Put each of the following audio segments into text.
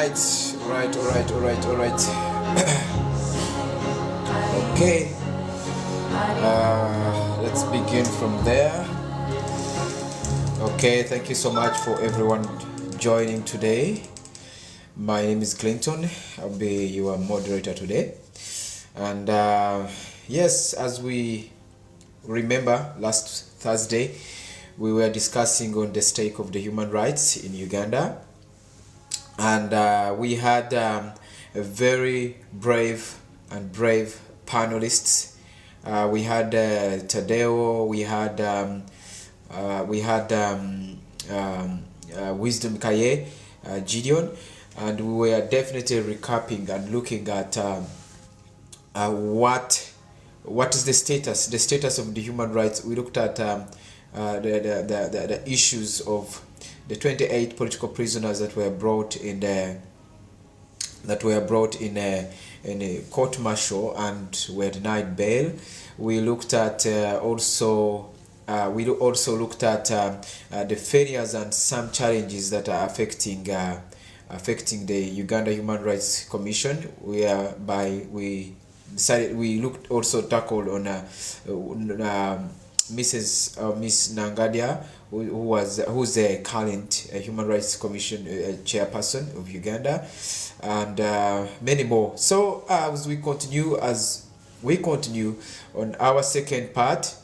All right. Okay. Let's begin from there. Okay, thank you so much for everyone joining today. My name is Clinton. I'll be your moderator today. And yes, as we remember, last Thursday we were discussing on the state of the human rights in Uganda. And we had a very brave panelists. We had Tadeo, we had Wisdom Kaye, Gideon, and we were definitely recapping and looking at what is the status of the human rights. We looked at the issues of the 28 political prisoners that were brought in a court martial and were denied bail. We looked at also looked at the failures and some challenges that are affecting the Uganda Human Rights Commission, whereby we looked also tackled on Miss Nangadia, who's the current Human Rights Commission chairperson of Uganda, and many more. So as we continue on our second part,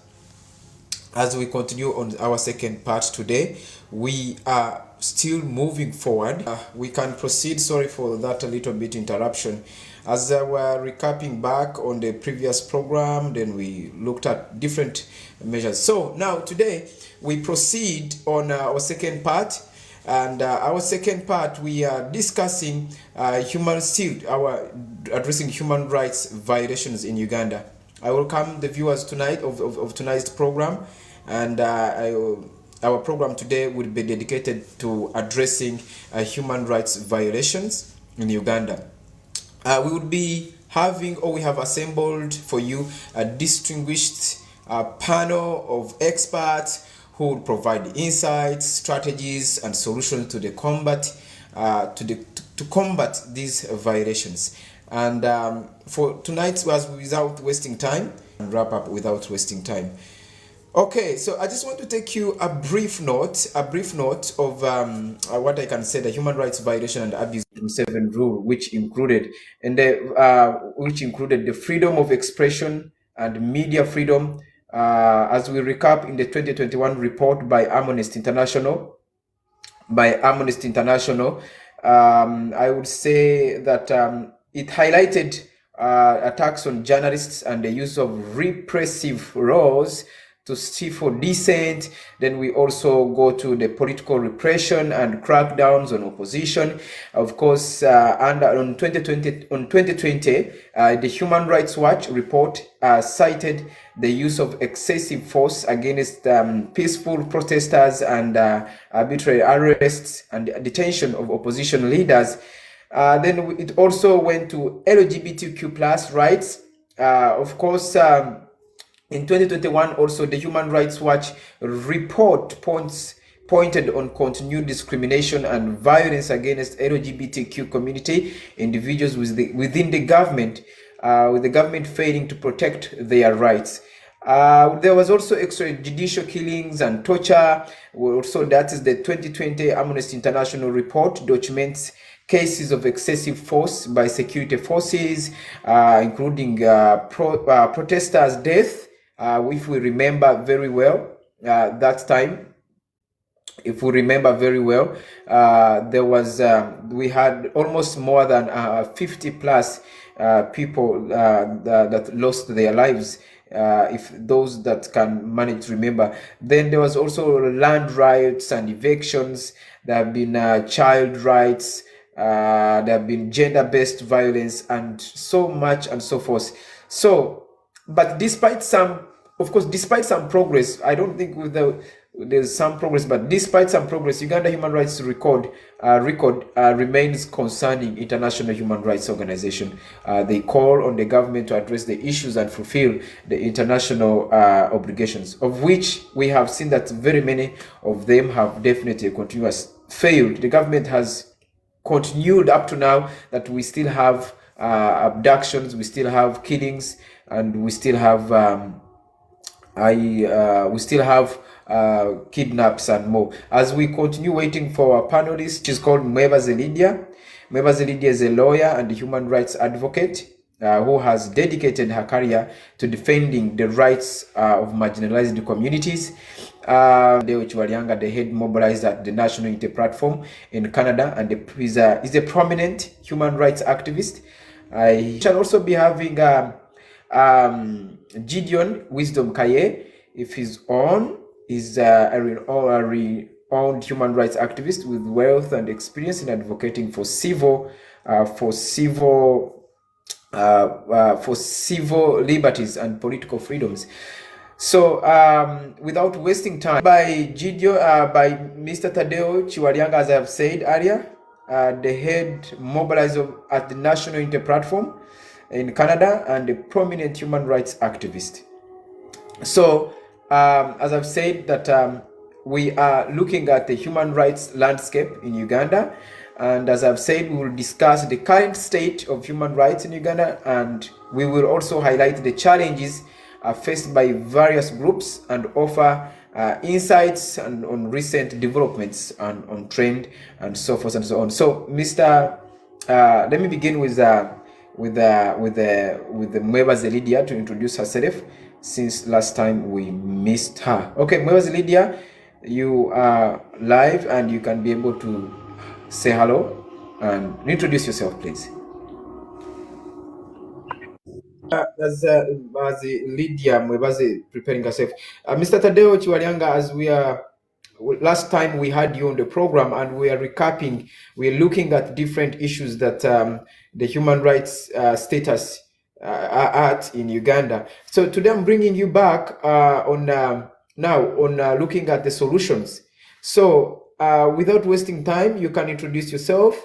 today, we are still moving forward. We can proceed. Sorry for that little bit interruption. As we're recapping back on the previous program, then we looked at different measures. So now today we proceed on our second part, and our second part we are discussing addressing human rights violations in Uganda. I welcome the viewers tonight of tonight's program, and our program today will be dedicated to addressing human rights violations in Uganda. We would be having, or we have assembled for you, a distinguished panel of experts who will provide insights, strategies, and solutions to combat these violations. And for tonight, without wasting time, and wrap up without wasting time. Okay, so I just want to take you a brief note of what I can say: the human rights violation and abuse 7 rule, which included the freedom of expression and media freedom. As we recap in the 2021 report by Amnesty International, I would say that it highlighted attacks on journalists and the use of repressive laws to stifle dissent. Then we also go to the political repression and crackdowns on opposition. Of course, on 2020, the Human Rights Watch report cited the use of excessive force against peaceful protesters and arbitrary arrests and detention of opposition leaders. Then it also went to LGBTQ plus rights. Of course, in 2021, also the Human Rights Watch report pointed on continued discrimination and violence against LGBTQ community individuals within the government, with the government failing to protect their rights. There was also extrajudicial killings and torture. Also, that is the 2020 Amnesty International report documents cases of excessive force by security forces, including protesters' death. If we remember very well, that time, there was we had almost more than 50 plus people that lost their lives. If those that can manage to remember. Then there was also land riots and evictions. There have been child rights. There have been gender-based violence and so much and so forth. So, but despite some progress, I don't think there's some progress, but despite some progress, Uganda human rights record remains concerning international human rights organization. They call on the government to address the issues and fulfill the international obligations, of which we have seen that very many of them have definitely failed. The government has continued up to now, that we still have abductions, we still have killings, and we still have kidnaps and more. As we continue waiting for our panelist, she's called Mwebaze Lydia. Mwebaze Lydia is a lawyer and a human rights advocate who has dedicated her career to defending the rights of marginalized communities. Deo Chiwalianga, the head mobilized at the National Unity Platform in Canada, and is a prominent human rights activist. He shall also be having Gideon Wisdom Kaye, if he's on, is a renowned human rights activist with wealth and experience in advocating for civil liberties and political freedoms. So, without wasting time, by Mr. Tadeo Chiwalianga, as I have said earlier, the head mobilizer at the National Unity Platform in Canada and a prominent human rights activist. So, as I've said, that we are looking at the human rights landscape in Uganda, and as I've said, we will discuss the current state of human rights in Uganda, and we will also highlight the challenges faced by various groups and offer insights and on recent developments and on trend and so forth and so on. So, Mr. Let me begin with the Mwebaze Lydia to introduce herself, since last time we missed her. Okay, Mwebaze Lydia, you are live and you can be able to say hello and introduce yourself, please. As Lydia Mwebaze preparing herself, Mr. Tadeo Chiwalianga, as we are, last time we had you on the program and we are recapping, we're looking at different issues that the human rights status are at in Uganda. So today I'm bringing you back on looking at the solutions. So without wasting time, you can introduce yourself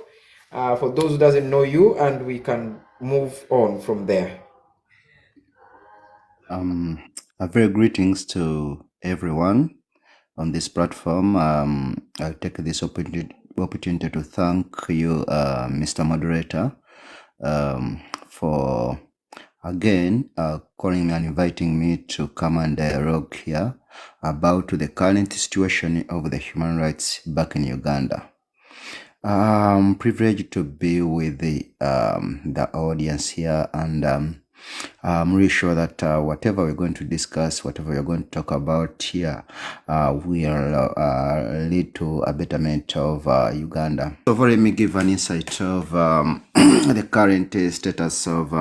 for those who doesn't know you, and we can move on from there. A very greetings to everyone on this platform. I'll take this opportunity to thank you, Mr. Moderator, for again calling me and inviting me to come and dialogue here about the current situation of the human rights back in Uganda. I'm privileged to be with the audience here, and I'm really sure that whatever we're going to discuss, whatever we're going to talk about here, will lead to a betterment of Uganda. So let me give an insight of the current status of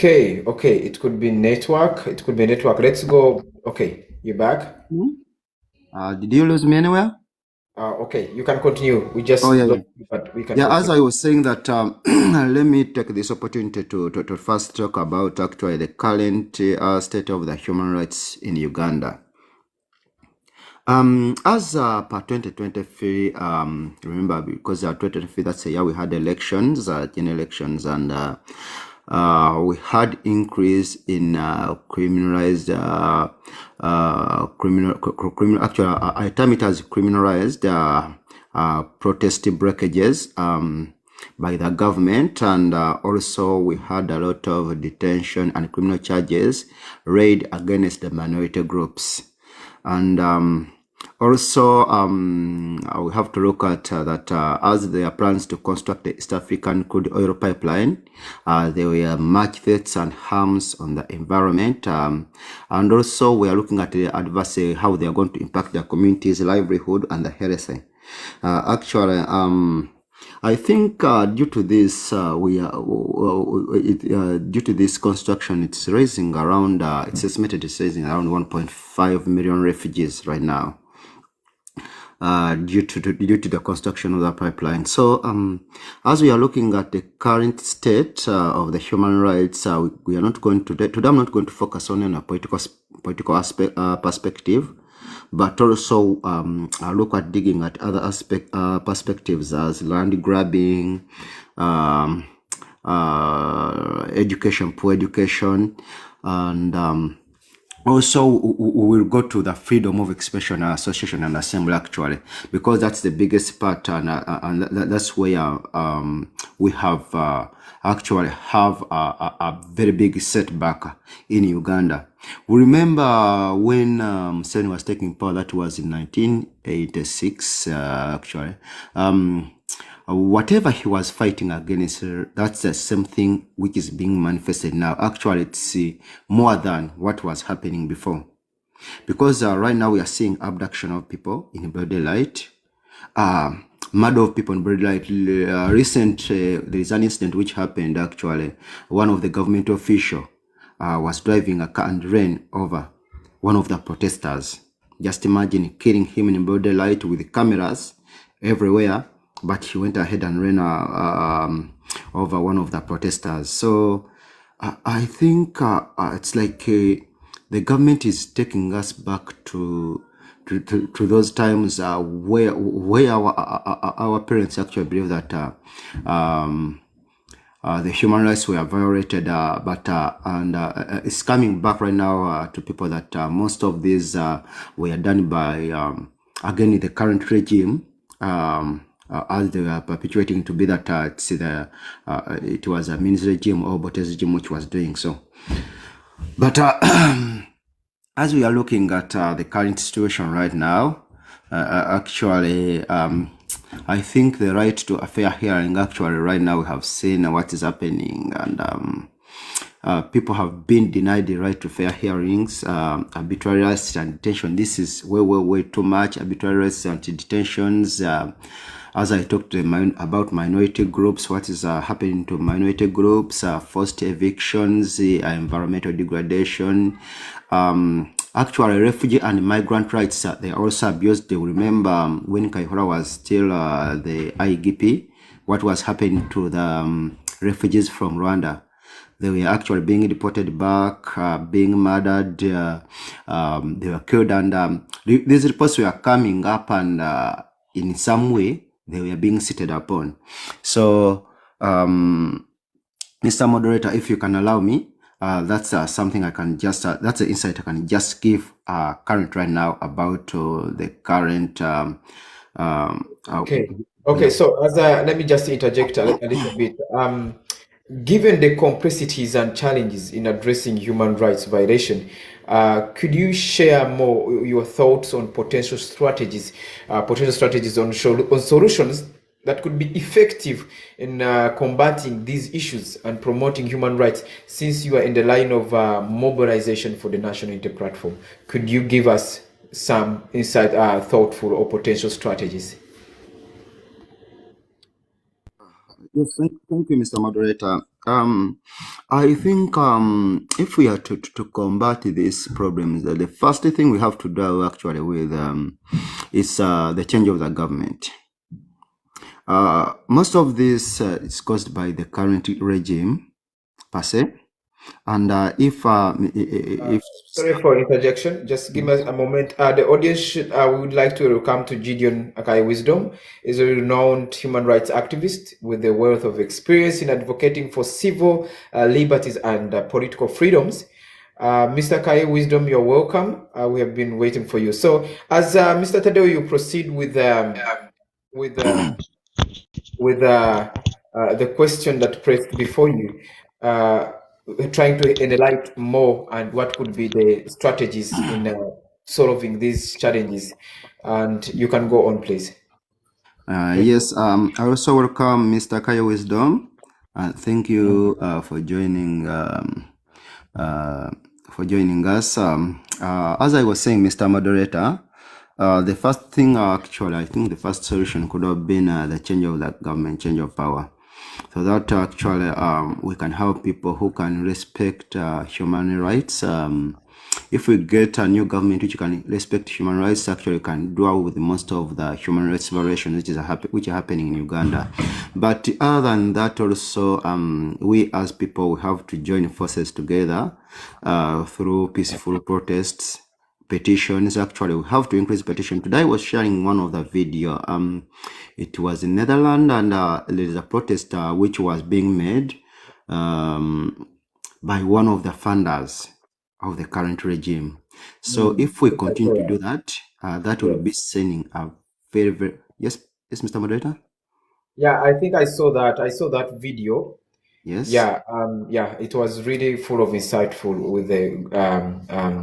Okay, it could be network. Let's go. Okay, you're back. Did you lose me anywhere? Okay, you can continue. We just but we can. Yeah, as I was saying that, let me take this opportunity to first talk about actually the current state of the human rights in Uganda. As per 2023, remember, because 2023, that's the year we had elections, general elections, and we had increase in criminalized criminal. Actually, I term it as criminalized protest breakages by the government, and also we had a lot of detention and criminal charges laid against the minority groups, and also, we have to look at that as there are plans to construct the East African crude oil pipeline, there were much threats and harms on the environment, and also we are looking at the adverse how they are going to impact their communities' livelihood and the health. Actually, I think due to this, due to this construction, it's raising around. It's estimated it's raising around 1.5 million refugees right now. Due to the construction of the pipeline. So as we are looking at the current state of the human rights, we are not going to today I'm not going to focus only on a political aspect perspective, but also look at digging at other perspectives as land grabbing, education, poor education, and Also, we will go to the freedom of expression, association, and assembly, actually, because that's the biggest part, and that's where we have actually have a very big setback in Uganda. We remember when Museveni was taking power, that was in 1986, actually. Whatever he was fighting against, that's the same thing which is being manifested now. Actually, it's more than what was happening before. Because right now we are seeing abduction of people in broad daylight, murder of people in broad daylight. There is an incident which happened, actually. One of the government official was driving a car and ran over one of the protesters. Just imagine killing him in broad daylight with cameras everywhere, but he went ahead and ran over one of the protesters. So I think it's like the government is taking us back to those times where our parents actually believe that the human rights were violated, but it's coming back right now to people that most of these were done by again the current regime. As they were perpetuating to be that it was a Min's regime or Bote's regime which was doing so. But as we are looking at the current situation right now, actually, I think the right to a fair hearing, actually, right now we have seen what is happening, and people have been denied the right to fair hearings, arbitrary arrest and detention. This is way too much. Arbitrary arrest and detentions. As I talked about minority groups, what is happening to minority groups, forced evictions, environmental degradation, actually refugee and migrant rights, they are also abused. They remember when Kaihura was still the IGP, what was happening to the refugees from Rwanda. They were actually being deported back, being murdered, they were killed, and these reports were coming up, and in some way, they were being seated upon. So, Mr. Moderator, if you can allow me, that's something I can just, that's an insight I can just give current right now about the current. Okay. Okay. So as let me just interject a little bit. Given the complexities and challenges in addressing human rights violation, could you share more your thoughts on potential strategies on solutions that could be effective in combating these issues and promoting human rights? Since you are in the line of mobilization for the National Unity Platform, could you give us some insight, thoughtful or potential strategies? Yes, thank you, Mr. Moderator. I think if we are to combat these problems, the first thing we have to do actually with is the change of the government. Most of this is caused by the current regime per se, and if Sorry for interjection. Just give us a moment. The audience should, we would like to welcome to Gideon Akai Wisdom, is a renowned human rights activist with a wealth of experience in advocating for civil liberties and political freedoms. Mr. Kai Wisdom, you're welcome. We have been waiting for you. So, as Mr. Tadeo, you proceed with uh, the question that pressed before you, trying to enlighten more and what could be the strategies in solving these challenges. And you can go on, please. yes, I also welcome Mr. Kaya Wisdom. Thank you for joining us. As I was saying, Mr. Moderator, the first thing actually, I think the first solution could have been the change of the government, change of power. So that actually we can have people who can respect human rights. If we get a new government which can respect human rights, actually can do away with most of the human rights violations which are happening in Uganda. But other than that, also we as people we have to join forces together through peaceful protests, petitions. Actually, we have to increase petition. Today I was sharing one of the video. It was in Netherlands, and there is a protest which was being made by one of the funders. of the current regime. So if we continue to do that, that will be Yes. sending a very, very, yes, Mr. Moderator? Yeah, I think I saw that. I saw that video. Yes. Yeah, it was really full of insightful with the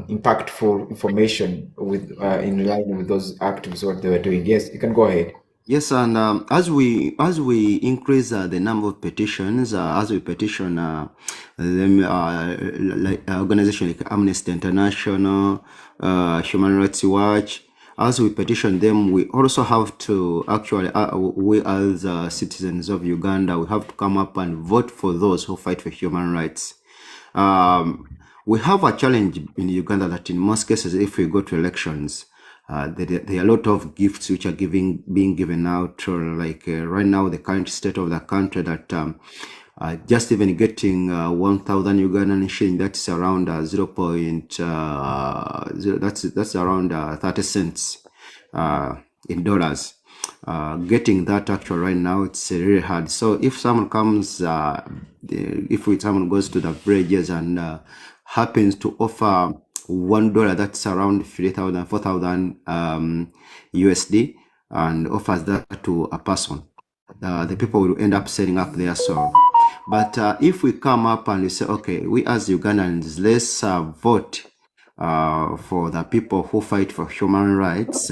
impactful information with in line with those activists what they were doing. Yes, you can go ahead. Yes, and as we increase the number of petitions, as we petition them, like organizations like Amnesty International, Human Rights Watch, as we petition them, we also have to actually, we as citizens of Uganda, we have to come up and vote for those who fight for human rights. Um, we have a challenge in Uganda that in most cases, if we go to elections, there are a lot of gifts which are being given out, or like right now the current state of the country that just even getting 1,000 Ugandan shilling, that's around 0.0, that's around 30 cents in dollars. Getting that actual right now, it's really hard. So if someone comes, someone goes to the villages and happens to offer $1, that's around 3,000, 4,000 USD, and offers that to a person, the people will end up setting up their soul. But if we come up and we say, okay, we as Ugandans, let's vote for the people who fight for human rights,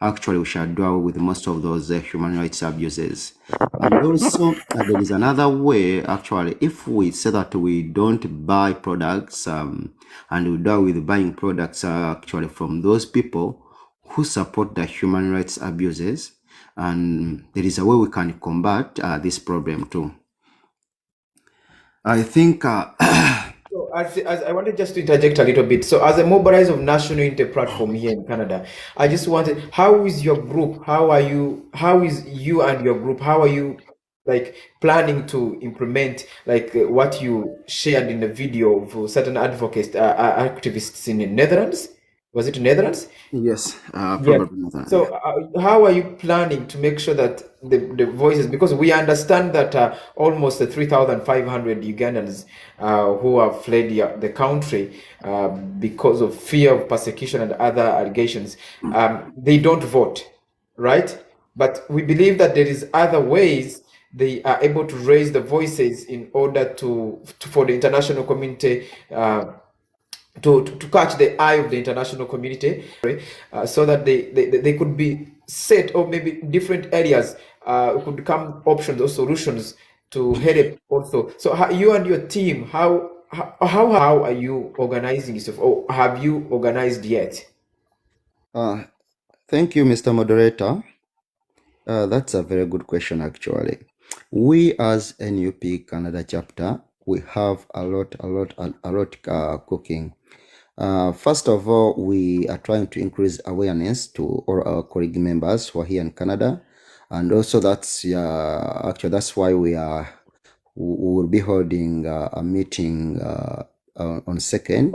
actually we shall do away with most of those human rights abuses. And also, there is another way, actually, if we say that we don't buy products and we do away with buying products actually from those people who support the human rights abuses, and there is a way we can combat this problem too. I think So as I wanted just to interject a little bit. So as a mobilizer of National Unity Platform here in Canada, I just wanted, how is your group? How is you and your group? How are you like planning to implement like what you shared in the video of certain advocates, activists in the Netherlands? Was it Netherlands? yes, Yes. probably not. So, Yeah. how are you planning to make sure that the voices, because we understand that almost 3,500 Ugandans who have fled the country because of fear of persecution and other allegations, they don't vote, right? But we believe that there is other ways they are able to raise the voices in order to for the international community to catch the eye of the international community, so that they could be set, or maybe different areas could become options or solutions to help also. So how, you and your team, how are you organizing yourself, or have you organized yet? Uh, Thank you, Mr. Moderator. That's a very good question, actually. We as NUP Canada chapter, we have a lot cooking. First of all, we are trying to increase awareness to all our colleague members who are here in Canada, and also that's why we will be holding a meeting on second.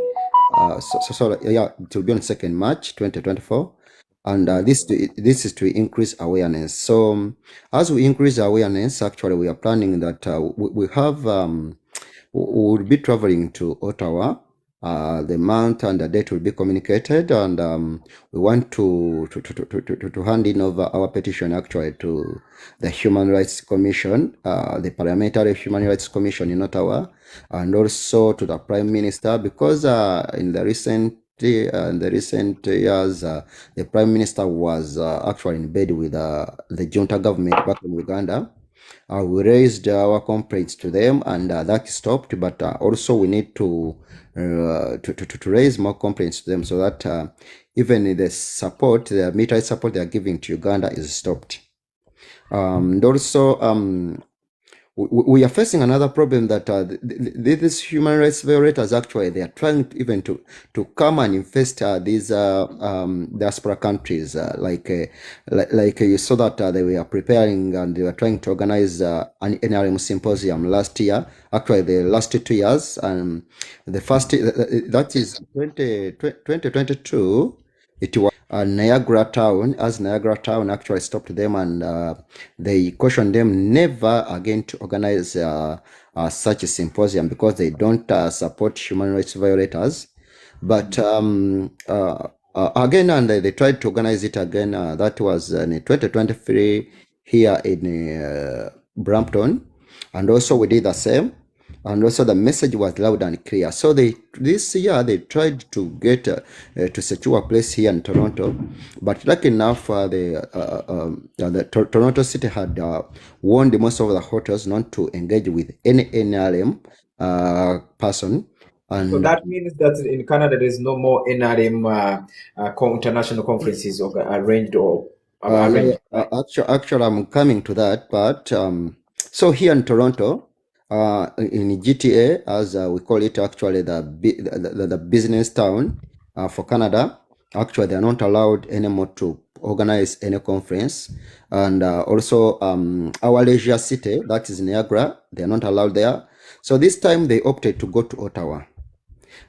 Yeah, it will be on 2nd March 2024, and this is to increase awareness. So as we increase awareness, actually we are planning that we have we will be traveling to Ottawa. The month and the date will be communicated, and we want to hand in over our petition actually to the Human Rights Commission, the Parliamentary Human Rights Commission in Ottawa, and also to the Prime Minister, because in the recent years, the Prime Minister was actually in bed with the junta government back in Uganda. We raised our complaints to them, and that stopped. But also, we need to raise more complaints to them, so that even the military support they are giving to Uganda is stopped. And also, we are facing another problem that these human rights violators, actually they are trying to come and infest these diaspora countries, like you saw that they were preparing and they were trying to organize an NRM symposium last year, actually the last 2 years, and the first that is 2022. It was Niagara Town actually stopped them, and they cautioned them never again to organize such a symposium, because they don't support human rights violators. But again, and they tried to organize it again. That was in 2023 here in Brampton, and also we did the same. And also the message was loud and clear. So this year they tried to get to secure a place here in Toronto, but lucky enough, the Toronto City had warned most of the hotels not to engage with any NRM person. So And that means that in Canada there is no more NRM international conferences arranged or No, arranged, right? actually, I'm coming to that. But so here in Toronto, in GTA, as we call it, actually the business town for Canada, actually they are not allowed anymore to organize any conference. And also our leisure city, that is Niagara, they are not allowed there. So this time they opted to go to Ottawa.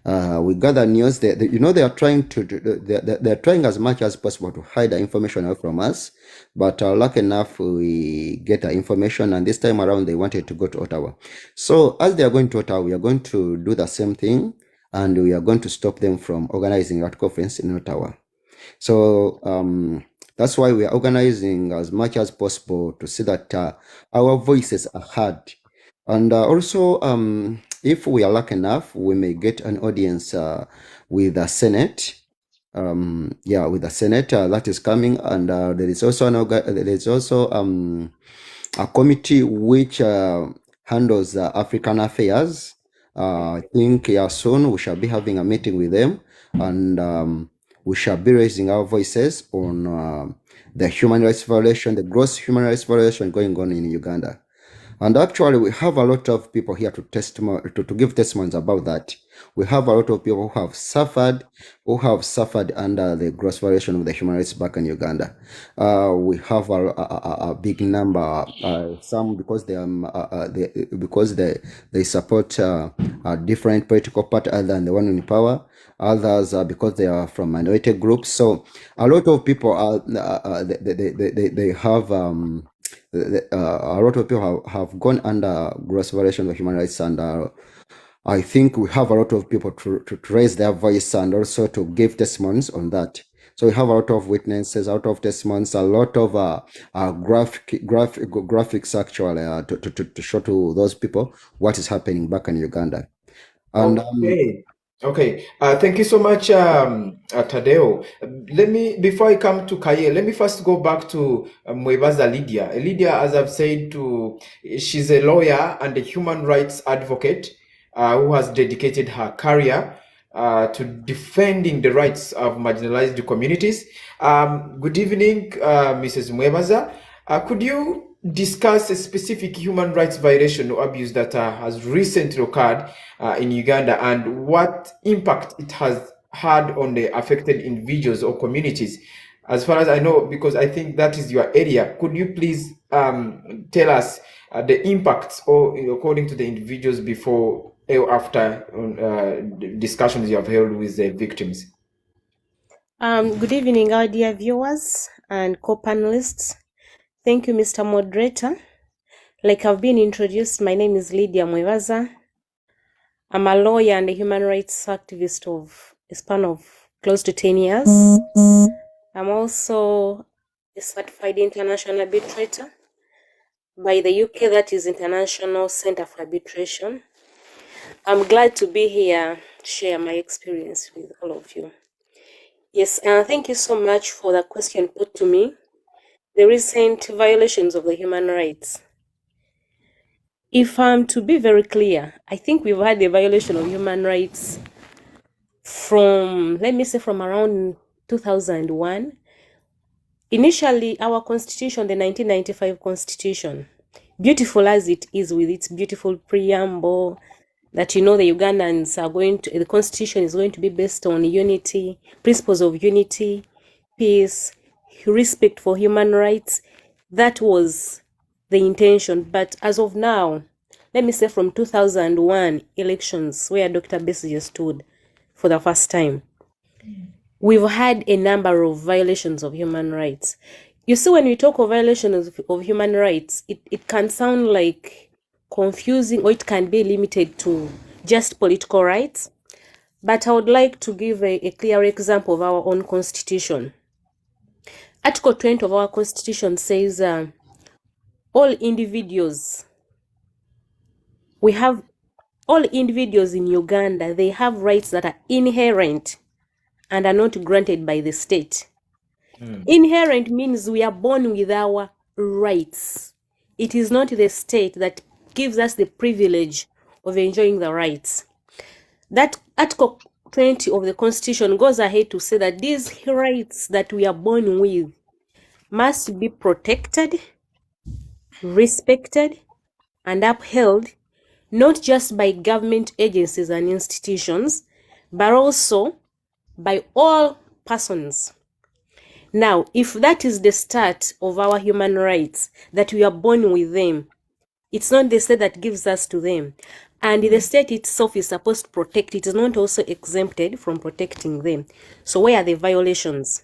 We gather news. They are trying they're trying as much as possible to hide the information out from us. But lucky enough, we get the information, and this time around, they wanted to go to Ottawa. So as they are going to Ottawa, we are going to do the same thing, and we are going to stop them from organizing that conference in Ottawa. So that's why we are organizing as much as possible to see that our voices are heard. And also, if we are lucky enough, we may get an audience with the Senate. Yeah, with the Senate that is coming, and there is also a committee which handles African affairs. I think soon we shall be having a meeting with them, and we shall be raising our voices on the human rights violation, the gross human rights violation going on in Uganda. And actually, we have a lot of people here to give testimonies about that. We have a lot of people who have suffered under the gross violation of the human rights back in Uganda. We have a big number, some because they support a different political party other than the one in power. Others because they are from minority groups. So a lot of people are they have. A lot of people have gone under gross violation of human rights, and I think we have a lot of people to raise their voice and also to give testimonies on that. So we have a lot of witnesses, a lot of testimonies, a lot of graphics actually to show to those people what is happening back in Uganda. And Okay. Okay. Thank you so much, Tadeo. Before I come to Kaye, let me first go back to Mwebaza Lydia. Lydia, as I've said, she's a lawyer and a human rights advocate who has dedicated her career to defending the rights of marginalized communities. Good evening, Mrs. Mwebaza. Could you discuss a specific human rights violation or abuse that has recently occurred in Uganda and what impact it has had on the affected individuals or communities? As far as I know, because I think that is your area, could you please tell us the impacts, or according to the individuals, before or after the discussions you have held with the victims? Good evening, our dear viewers and co-panelists. Thank you, Mr. Moderator. Like I've been introduced, my name is Lydia Mwebaza. I'm a lawyer and a human rights activist of a span of close to 10 years. I'm also a certified international arbitrator by the UK, that is International Center for Arbitration. I'm glad to be here to share my experience with all of you. Yes, thank you so much for the question put to me. The recent violations of the human rights. If I'm to be very clear, I think we've had a violation of human rights from, let me say, from around 2001. Initially, our constitution, the 1995 constitution, beautiful as it is with its beautiful preamble, that the Ugandans are the constitution is going to be based on unity, principles of unity, peace, respect for human rights. That was the intention. But as of now, let me say from 2001 elections, where Dr. Besigye stood for the first time, we've had a number of violations of human rights. You see, when we talk of violations of human rights, it can sound like confusing, or it can be limited to just political rights. But I would like to give a clear example of our own constitution. Article 20 of our constitution says all individuals in Uganda, they have rights that are inherent and are not granted by the state. Inherent means we are born with our rights. It is not the state that gives us the privilege of enjoying the rights. That Article 20 of the Constitution goes ahead to say that these rights that we are born with must be protected, respected, and upheld, not just by government agencies and institutions, but also by all persons. Now, if that is the start of our human rights, that we are born with them, it's not the state that gives us to them. And the state itself is supposed to protect. It is not also exempted from protecting them. So where are the violations?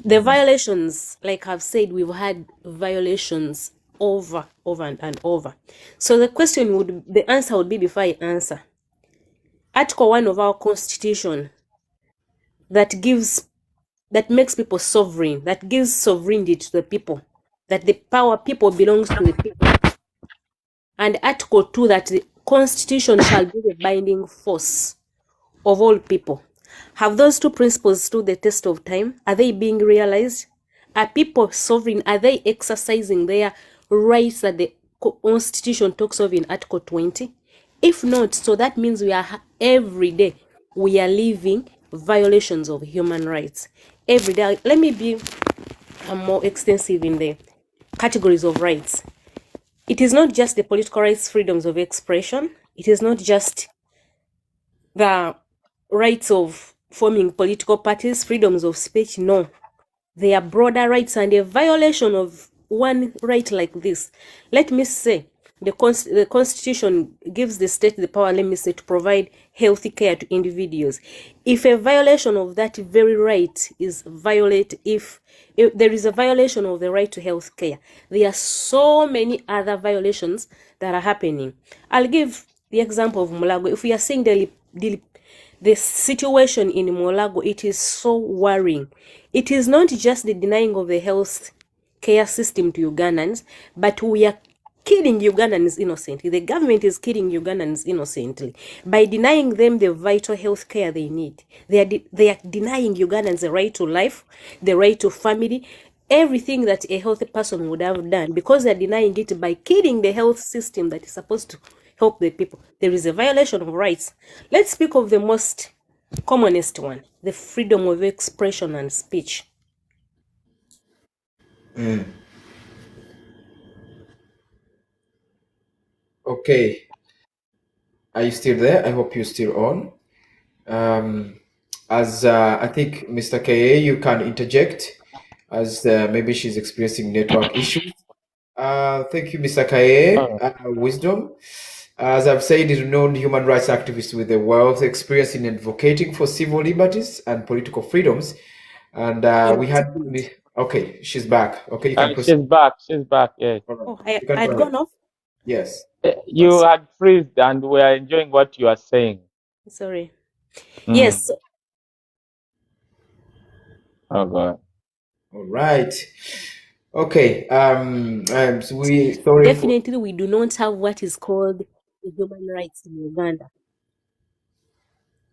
The violations, like I've said, we've had violations over and over. So the answer would be, before I answer, Article 1 of our Constitution that makes people sovereign, that gives sovereignty to the people, that the power people belongs to the people. And Article 2 that the Constitution shall be the binding force of all people. Have those two principles stood the test of time? Are they being realized? Are people sovereign? Are they exercising their rights that the Constitution talks of in Article 20? If not, so that means every day we are living violations of human rights. Every day. Let me be more extensive in the categories of rights. It is not just the political rights, freedoms of expression. It is not just the rights of forming political parties, freedoms of speech. No, they are broader rights, and a violation of one right like this. Let me say, the Constitution gives the state the power, to provide healthy care to individuals. If a violation of that very right is violated, if there is a violation of the right to health care, there are so many other violations that are happening. I'll give the example of Mulago. If we are seeing the situation in Mulago, it is so worrying. It is not just the denying of the health care system to Ugandans, but we are killing Ugandans innocently. The government is killing Ugandans innocently by denying them the vital health care they need. They are denying Ugandans the right to life, the right to family, everything that a healthy person would have done, because they're denying it by killing the health system that is supposed to help the people. There is a violation of rights. Let's speak of the most commonest one, the freedom of expression and speech. Okay. Are you still there? I hope you're still on. As I think Mr. KA, you can interject, as maybe she's experiencing network issues. Thank you, Mr. KA. Wisdom. As I've said, is renowned human rights activist with a wealth of experience in advocating for civil liberties and political freedoms. And we had... Okay, she's back. Okay, you can proceed. She's back. She's back. Yes. Oh, I had gone off. Yes. You had freezed, and we are enjoying what you are saying. Sorry. Yes. Oh God. All right. Okay. So Definitely, we do not have what is called human rights in Uganda.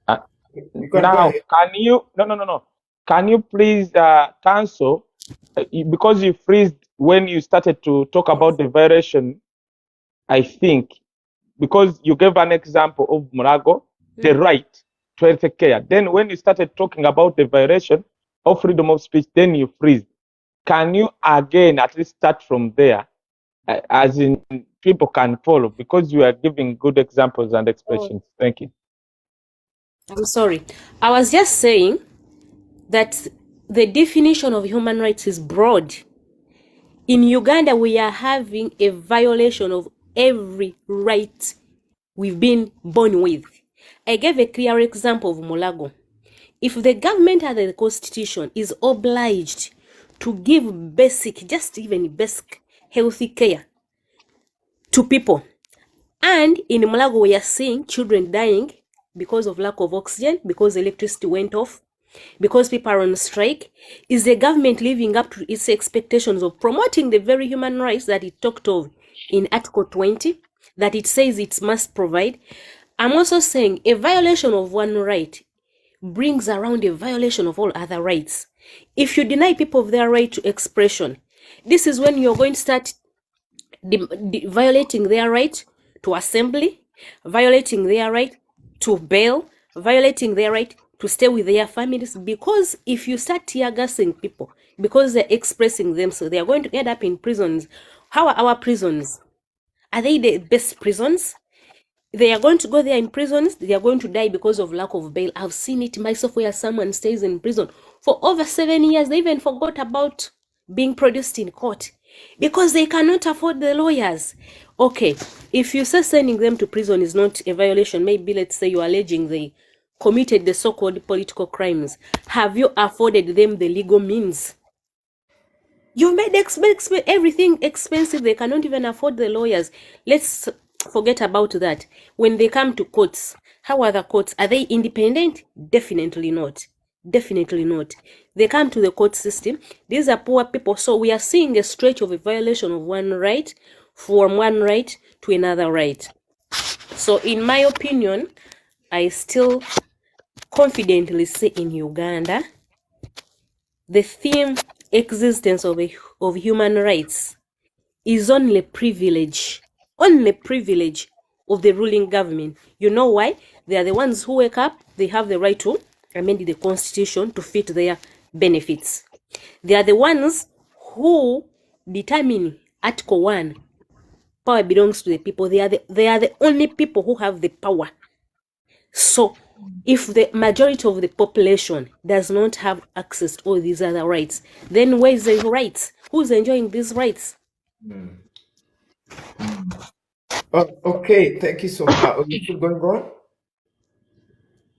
Now, can you? No. Can you please cancel? Because you freezed when you started to talk about the violation. I think because you gave an example of Murago, the right to health care. Then when you started talking about the violation of freedom of speech, then you freeze. Can you again at least start from there, as in people can follow, because you are giving good examples and expressions. Thank you. I'm sorry. I was just saying that the definition of human rights is broad. In Uganda, we are having a violation of every right we've been born with. I gave a clear example of Mulago. If the government under the constitution is obliged to give basic, just even basic healthy care to people, and in Mulago we are seeing children dying because of lack of oxygen, because electricity went off, because people are on strike? Is the government living up to its expectations of promoting the very human rights that it talked of in Article 20, that it says it must provide? I'm also saying a violation of one right brings around a violation of all other rights. If you deny people of their right to expression, this is when you're going to start violating their right to assembly, violating their right to bail, violating their right to stay with their families. Because if you start tear gassing people because they're expressing themselves, they are going to end up in prisons. How are our prisons? Are they the best prisons? They are going to go there in prisons, they are going to die because of lack of bail. I've seen it myself where someone stays in prison for over 7 years. They even forgot about being produced in court because they cannot afford the lawyers. Okay, if you say sending them to prison is not a violation, maybe let's say you're alleging they committed the so-called political crimes. Have you afforded them the legal means? You made everything expensive. They cannot even afford the lawyers. Let's forget about that. When they come to courts, how are the courts? Are they independent? Definitely not. Definitely not. They come to the court system. These are poor people. So we are seeing a stretch of a violation of one right from one right to another right. So in my opinion, I still confidently say in Uganda, the theme existence of human rights is only privilege of the ruling government. You know why? They are the ones who wake up, they have the right to amend the constitution to fit their benefits. They are the ones who determine Article 1, power belongs to the people. They are the only people who have the power. So if the majority of the population does not have access to all these other rights, then where is the rights? Who's enjoying these rights? Oh, okay, thank you so much. You still going on?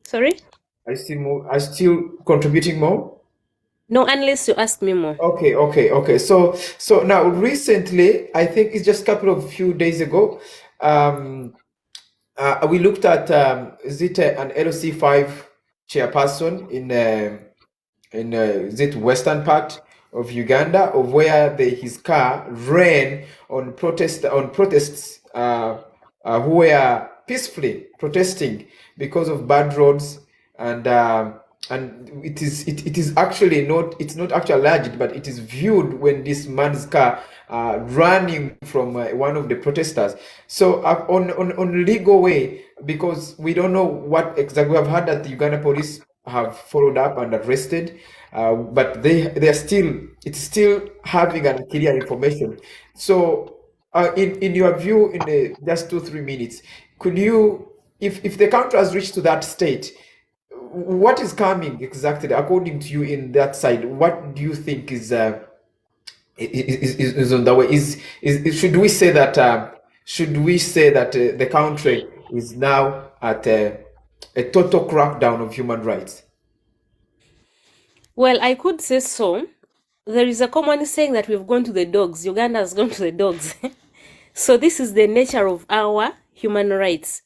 Sorry? I still contributing more? No, unless you ask me more. Okay. So now recently, I think it's just a couple of few days ago, we looked at is it an LOC5 chairperson in is it western part of Uganda, of where his car ran on protests who were peacefully protesting because of bad roads, and it is actually not, it's not actually alleged, but it is viewed when this man's car running from one of the protesters. So on legal way, because we don't know what exactly, we have heard that the Uganda police have followed up and arrested, but they're still, it's still having unclear information. So in your view, in just 2-3 minutes, could you, if the country has reached to that state, what is coming exactly according to you in that side? What do you think is on the way? Should we say that the country is now at a total crackdown of human rights? Well, I could say so. There is a common saying that we've gone to the dogs. Uganda has gone to the dogs. So this is the nature of our human rights.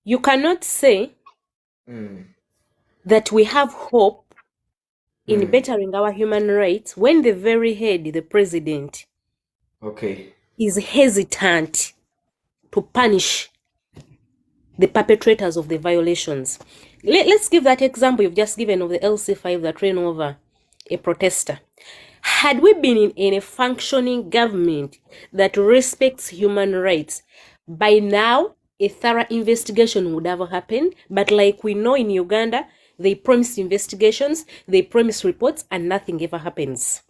You cannot say that we have hope in bettering our human rights when the very head, the president, is hesitant to punish the perpetrators of the violations. Let's give that example you've just given of the LC5 that ran over a protester. Had we been in a functioning government that respects human rights, by now a thorough investigation would have happened. But like we know in Uganda, they promise investigations, they promise reports, and nothing ever happens.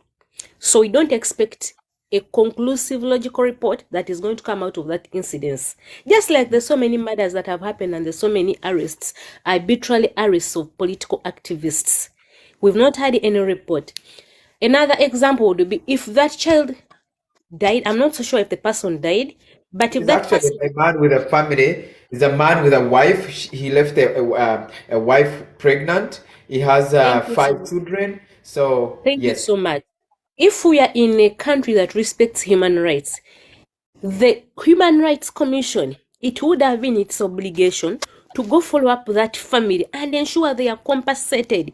So we don't expect a conclusive logical report that is going to come out of that incident. Just like there's so many murders that have happened and there's so many arrests, arbitrary arrests of political activists. We've not had any report. Another example would be if that child died. I'm not so sure if the person died, but if He's that actually person, a man with a family. He's a man with a wife. He left a wife pregnant. He has thank you so 5 children. So thank you yes, so much. If we are in a country that respects human rights, the Human Rights Commission, it would have been its obligation to go follow up that family and ensure they are compensated.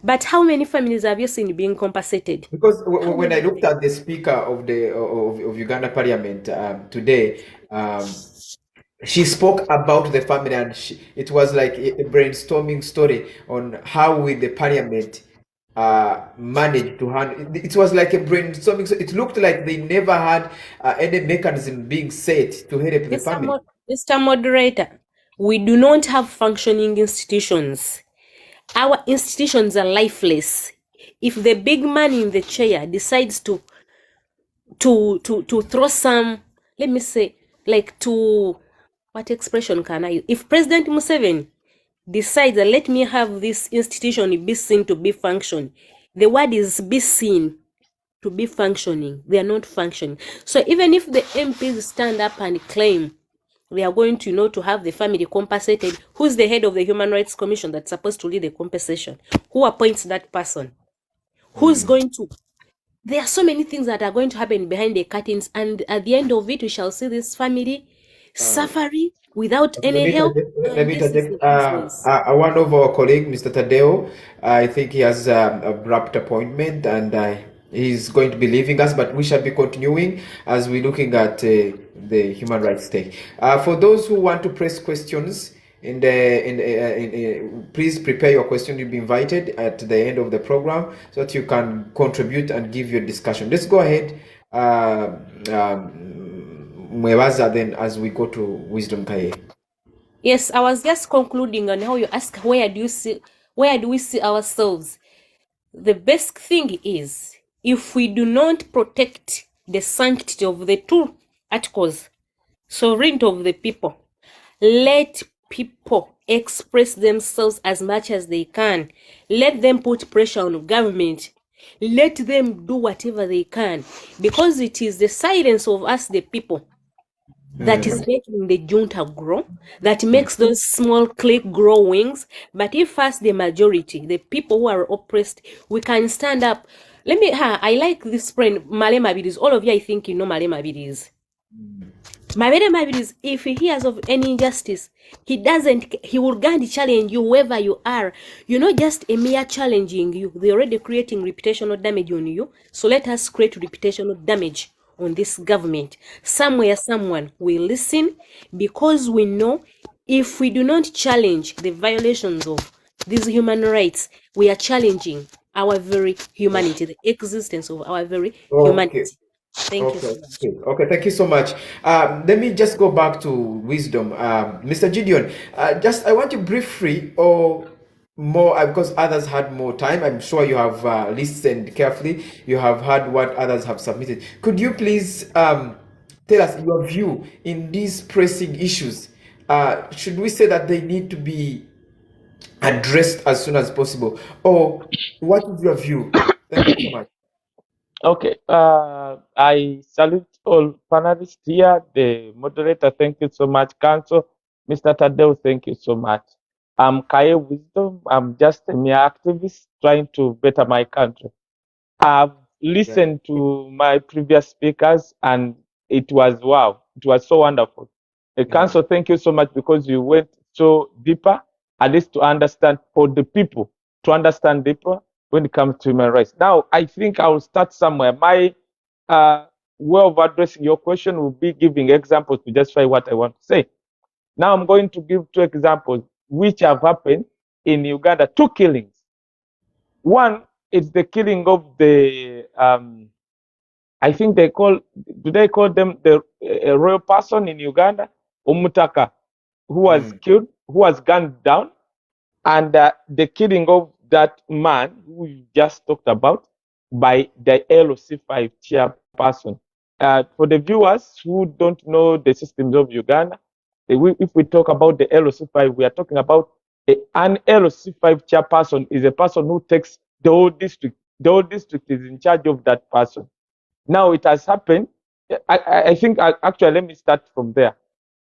But how many families have you seen being compensated? Because How when I many? looked at the speaker of Uganda Parliament today, she spoke about the family, and it was like a brainstorming story on how will the Parliament manage to handle. It was like a brainstorming. So it looked like they never had any mechanism being set to help the Mr. family. Mr. Moderator, we do not have functioning institutions. Our institutions are lifeless. If the big man in the chair decides to throw some, let me say, like to, what expression can I use? If President Museveni decides that let me have this institution be seen to be function, the word is be seen to be functioning. They are not functioning. So even if the MPs stand up and claim they are going to, to have the family compensated, who's the head of the Human Rights Commission that's supposed to lead the compensation? Who appoints that person? Who's going to? There are so many things that are going to happen behind the curtains, and at the end of it, we shall see this family suffering without Let any me help. interject. Let And me this is interject. the business. One of our colleagues, Mr. Tadeo, I think he has abrupt appointment, and he's going to be leaving us. But we shall be continuing as we're looking at the human rights stake. For those who want to press questions, please prepare your question. You'll be invited at the end of the program so that you can contribute and give your discussion. Let's go ahead. Mwebaza, then as we go to Wisdom Kaye. Yes, I was just concluding on how you ask where do we see ourselves? The best thing is if we do not protect the sanctity of the two articles, sovereignty of the people, let people express themselves as much as they can. Let them put pressure on government. Let them do whatever they can, because it is the silence of us, the people, that is making the junta grow, that makes those small clique grow wings. But if us, the majority, the people who are oppressed, we can stand up. I like this friend, Male Mabidis. All of you, I think you know Male Mabidis. Mabere Mabidis, if he hears of any injustice, he will gandhi challenge you whoever you are. You're not just a mere challenging you. They're already creating reputational damage on you. So let us create reputational damage on this government. Somewhere, someone will listen, because we know if we do not challenge the violations of these human rights, we are challenging our very humanity, the existence of our very Okay. humanity. Thank you so much. Okay. Thank you so much. Let me just go back to wisdom. Mr. Gideon, I want you briefly or more, because others had more time. I'm sure you have listened carefully. You have heard what others have submitted. Could you please tell us your view in these pressing issues? Should we say that they need to be addressed as soon as possible, or what is your view? Thank you so much. Okay. I salute all panelists here. The moderator, thank you so much. Council, Mr. Tadeo, thank you so much. I'm Kaye Wisdom. I'm just a mere activist trying to better my country. I've listened to my previous speakers, and it was wow. It was so wonderful. Council, thank you so much, because you went so deeper, at least to understand for the people, to understand deeper when it comes to human rights. Now, I think I'll start somewhere. My way of addressing your question will be giving examples to justify what I want to say. Now, I'm going to give 2 examples which have happened in Uganda, 2 killings. One is the killing of the, I think do they call them the royal person in Uganda, Omutaka, who was killed, who was gunned down, and the killing of that man who you just talked about by the LOC5 chairperson. For the viewers who don't know the systems of Uganda, if we talk about the LOC5, we are talking about an LOC5 chairperson is a person who takes the whole district. The whole district is in charge of that person. Now it has happened. I think actually let me start from there.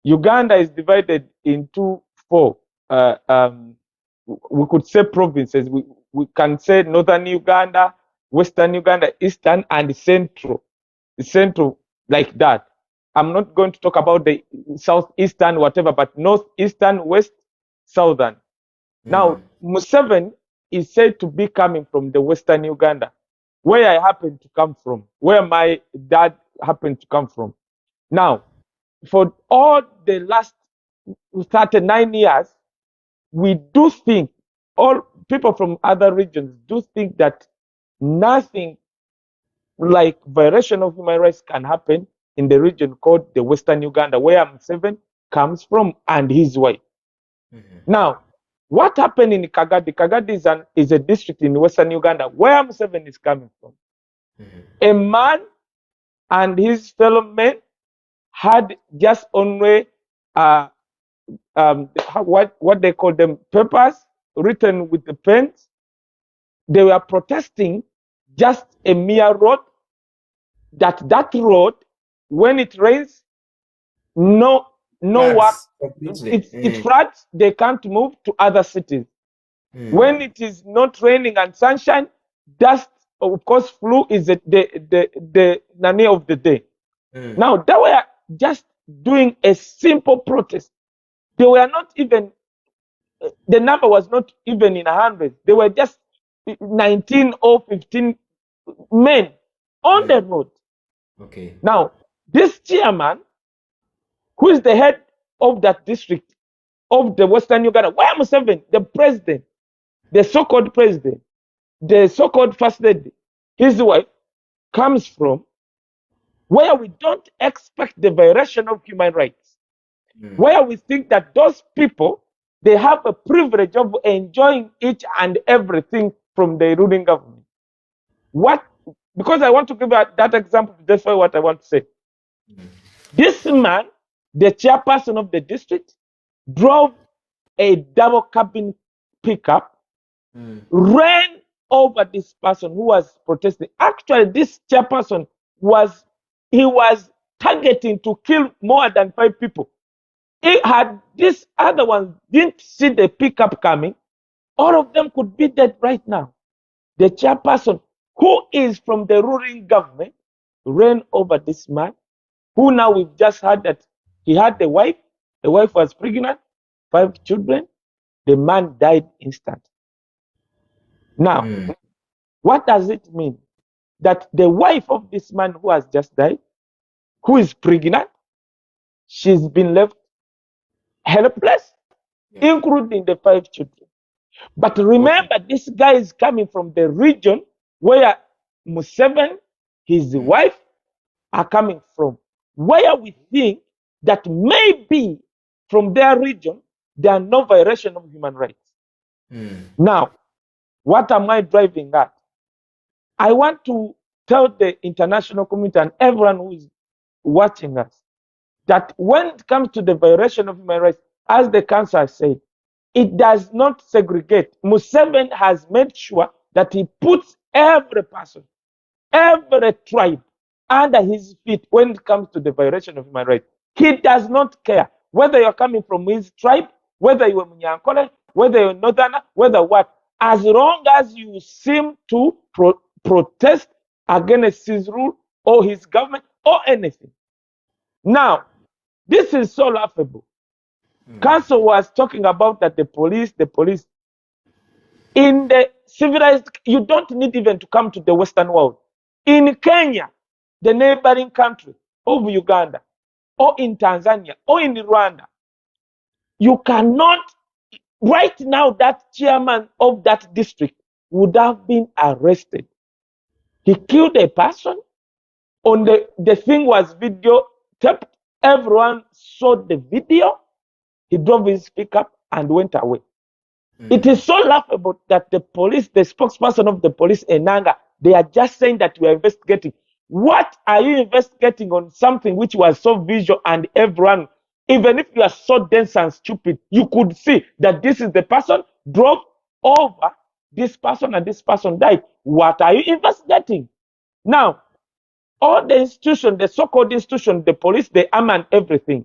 Uganda is divided into 4. We could say provinces. We can say northern Uganda, western Uganda, eastern, and central. Central, like that. I'm not going to talk about the southeastern, whatever, but northeastern, west, southern. Now, Museveni is said to be coming from the western Uganda, where I happen to come from, where my dad happened to come from. Now, for all the last 39 years, we do think, all people from other regions do think that nothing like violation of human rights can happen in the region called the Western Uganda, where Museveni comes from and his wife. Now, what happened in Kagadi? Kagadi is a district in Western Uganda where Museveni is coming from. A man and his fellow men had just only what they call them, papers written with the pens. They were protesting just a mere road. That road, when it rains, no work. It floods. They can't move to other cities. When it is not raining and sunshine, dust, of course, flu is the name of the day. Now, they were just doing a simple protest. They were not even, the number was not even in 100. They were just 19 or 15 men on the road. Okay. Now, this chairman, who is the head of that district of the Western Uganda, where Museveni, the president, the so-called president, the so-called first lady, his wife, comes from, where we don't expect the violation of human rights, where we think that those people, they have a privilege of enjoying each and everything from the ruling government. Because I want to give that example to justify what I want to say. This man, the chairperson of the district, drove a double cabin pickup, ran over this person who was protesting. Actually, this chairperson was targeting to kill more than 5 people. Had this other one didn't see the pickup coming, all of them could be dead right now. The chairperson, who is from the ruling government, ran over this man, who now we've just heard that he had a wife. The wife was pregnant, 5 children. The man died instantly. Now, what does it mean? That the wife of this man who has just died, who is pregnant, she's been left helpless, including the 5 children. But remember, this guy is coming from the region where Museveni, his wife, are coming from, where we think that maybe from their region, there are no violation of human rights. Now, what am I driving at? I want to tell the international community and everyone who is watching us that when it comes to the violation of human rights, as the council has said, it does not segregate. Museveni has made sure that he puts every person, every tribe under his feet when it comes to the violation of human rights. He does not care whether you're coming from his tribe, whether you're Munyankole, whether you're Northerner, whether what. As long as you seem to protest against his rule or his government or anything. Now, this is so laughable. Council was talking about that the police, in the civilized, you don't need even to come to the Western world. In Kenya, the neighboring country of Uganda, or in Tanzania, or in Rwanda, you cannot, right now, that chairman of that district would have been arrested. He killed a person. On the thing was video taped. Everyone saw the video. He drove his pickup and went away. It is so laughable that the police, the spokesperson of the police, Enanga, they are just saying that we are investigating. What are you investigating on something which was so visual and everyone, even if you are so dense and stupid, you could see that this is the person drove over this person and this person died. What are you investigating? Now, all the institutions, the so-called institutions, the police, the army and everything,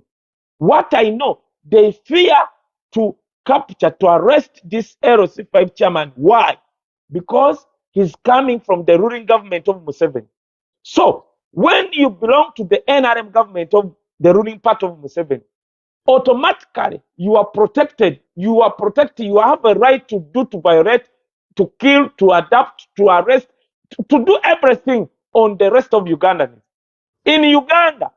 what I know, they fear to capture, to arrest this LC5 chairman. Why? Because he's coming from the ruling government of Museveni. So, when you belong to the NRM government of the ruling part of Museveni, automatically you are protected. You are protected. You have a right to violate, to kill, to adapt, to arrest, to do everything on the rest of Ugandans. In Uganda,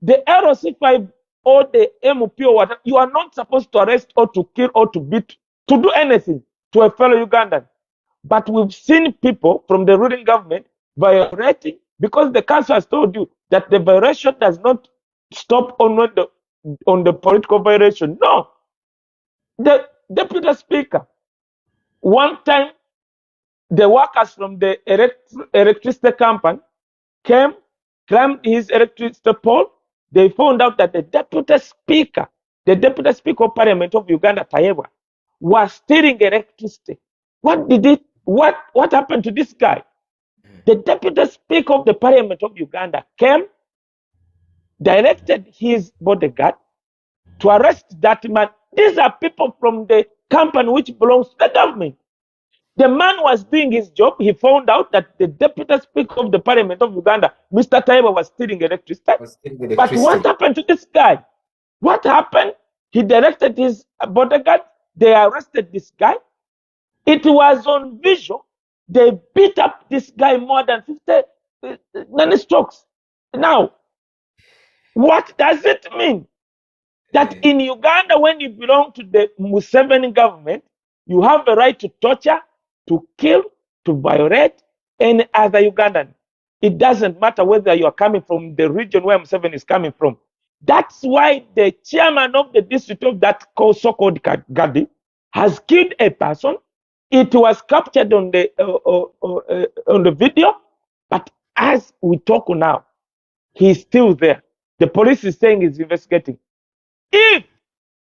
the LC5 or the MP or whatever, you are not supposed to arrest or to kill or to beat, to do anything to a fellow Ugandan. But we've seen people from the ruling government violating, because the council has told you that the violation does not stop on the political violation. No. The deputy speaker, one time, the workers from the electricity company came, climbed his electricity pole. They found out that the deputy speaker of Parliament of Uganda, Tayewa, was stealing electricity. What happened to this guy? The deputy speaker of the Parliament of Uganda came, directed his bodyguard to arrest that man. These are people from the company which belongs to the government. The man was doing his job. He found out that the deputy speaker of the Parliament of Uganda, Mr. Taiba, was stealing electricity. But what happened to this guy? What happened? He directed his bodyguard. They arrested this guy. It was on visual. They beat up this guy more than 50 strokes. Now, what does it mean? That in Uganda, when you belong to the Museveni government, you have the right to torture, to kill, to violate any other Ugandan. It doesn't matter whether you are coming from the region where Museveni is coming from. That's why the chairman of the district of that so-called Gadi has killed a person. It was captured on the video, but as we talk now, he's still there. The police is saying he's investigating. If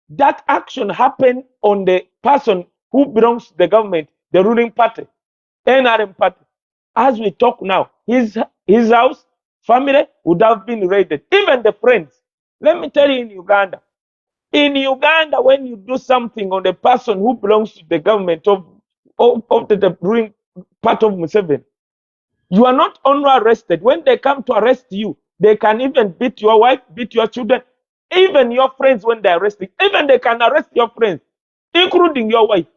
that action happened on the person who belongs to the government, the ruling party, NRM party, as we talk now, his house, family would have been raided. Even the friends. Let me tell you, in Uganda, when you do something on the person who belongs to the government of the ruling part of Museveni, you are not only arrested. When they come to arrest you, they can even beat your wife, beat your children, even your friends when they arrest you. Even they can arrest your friends, including your wife.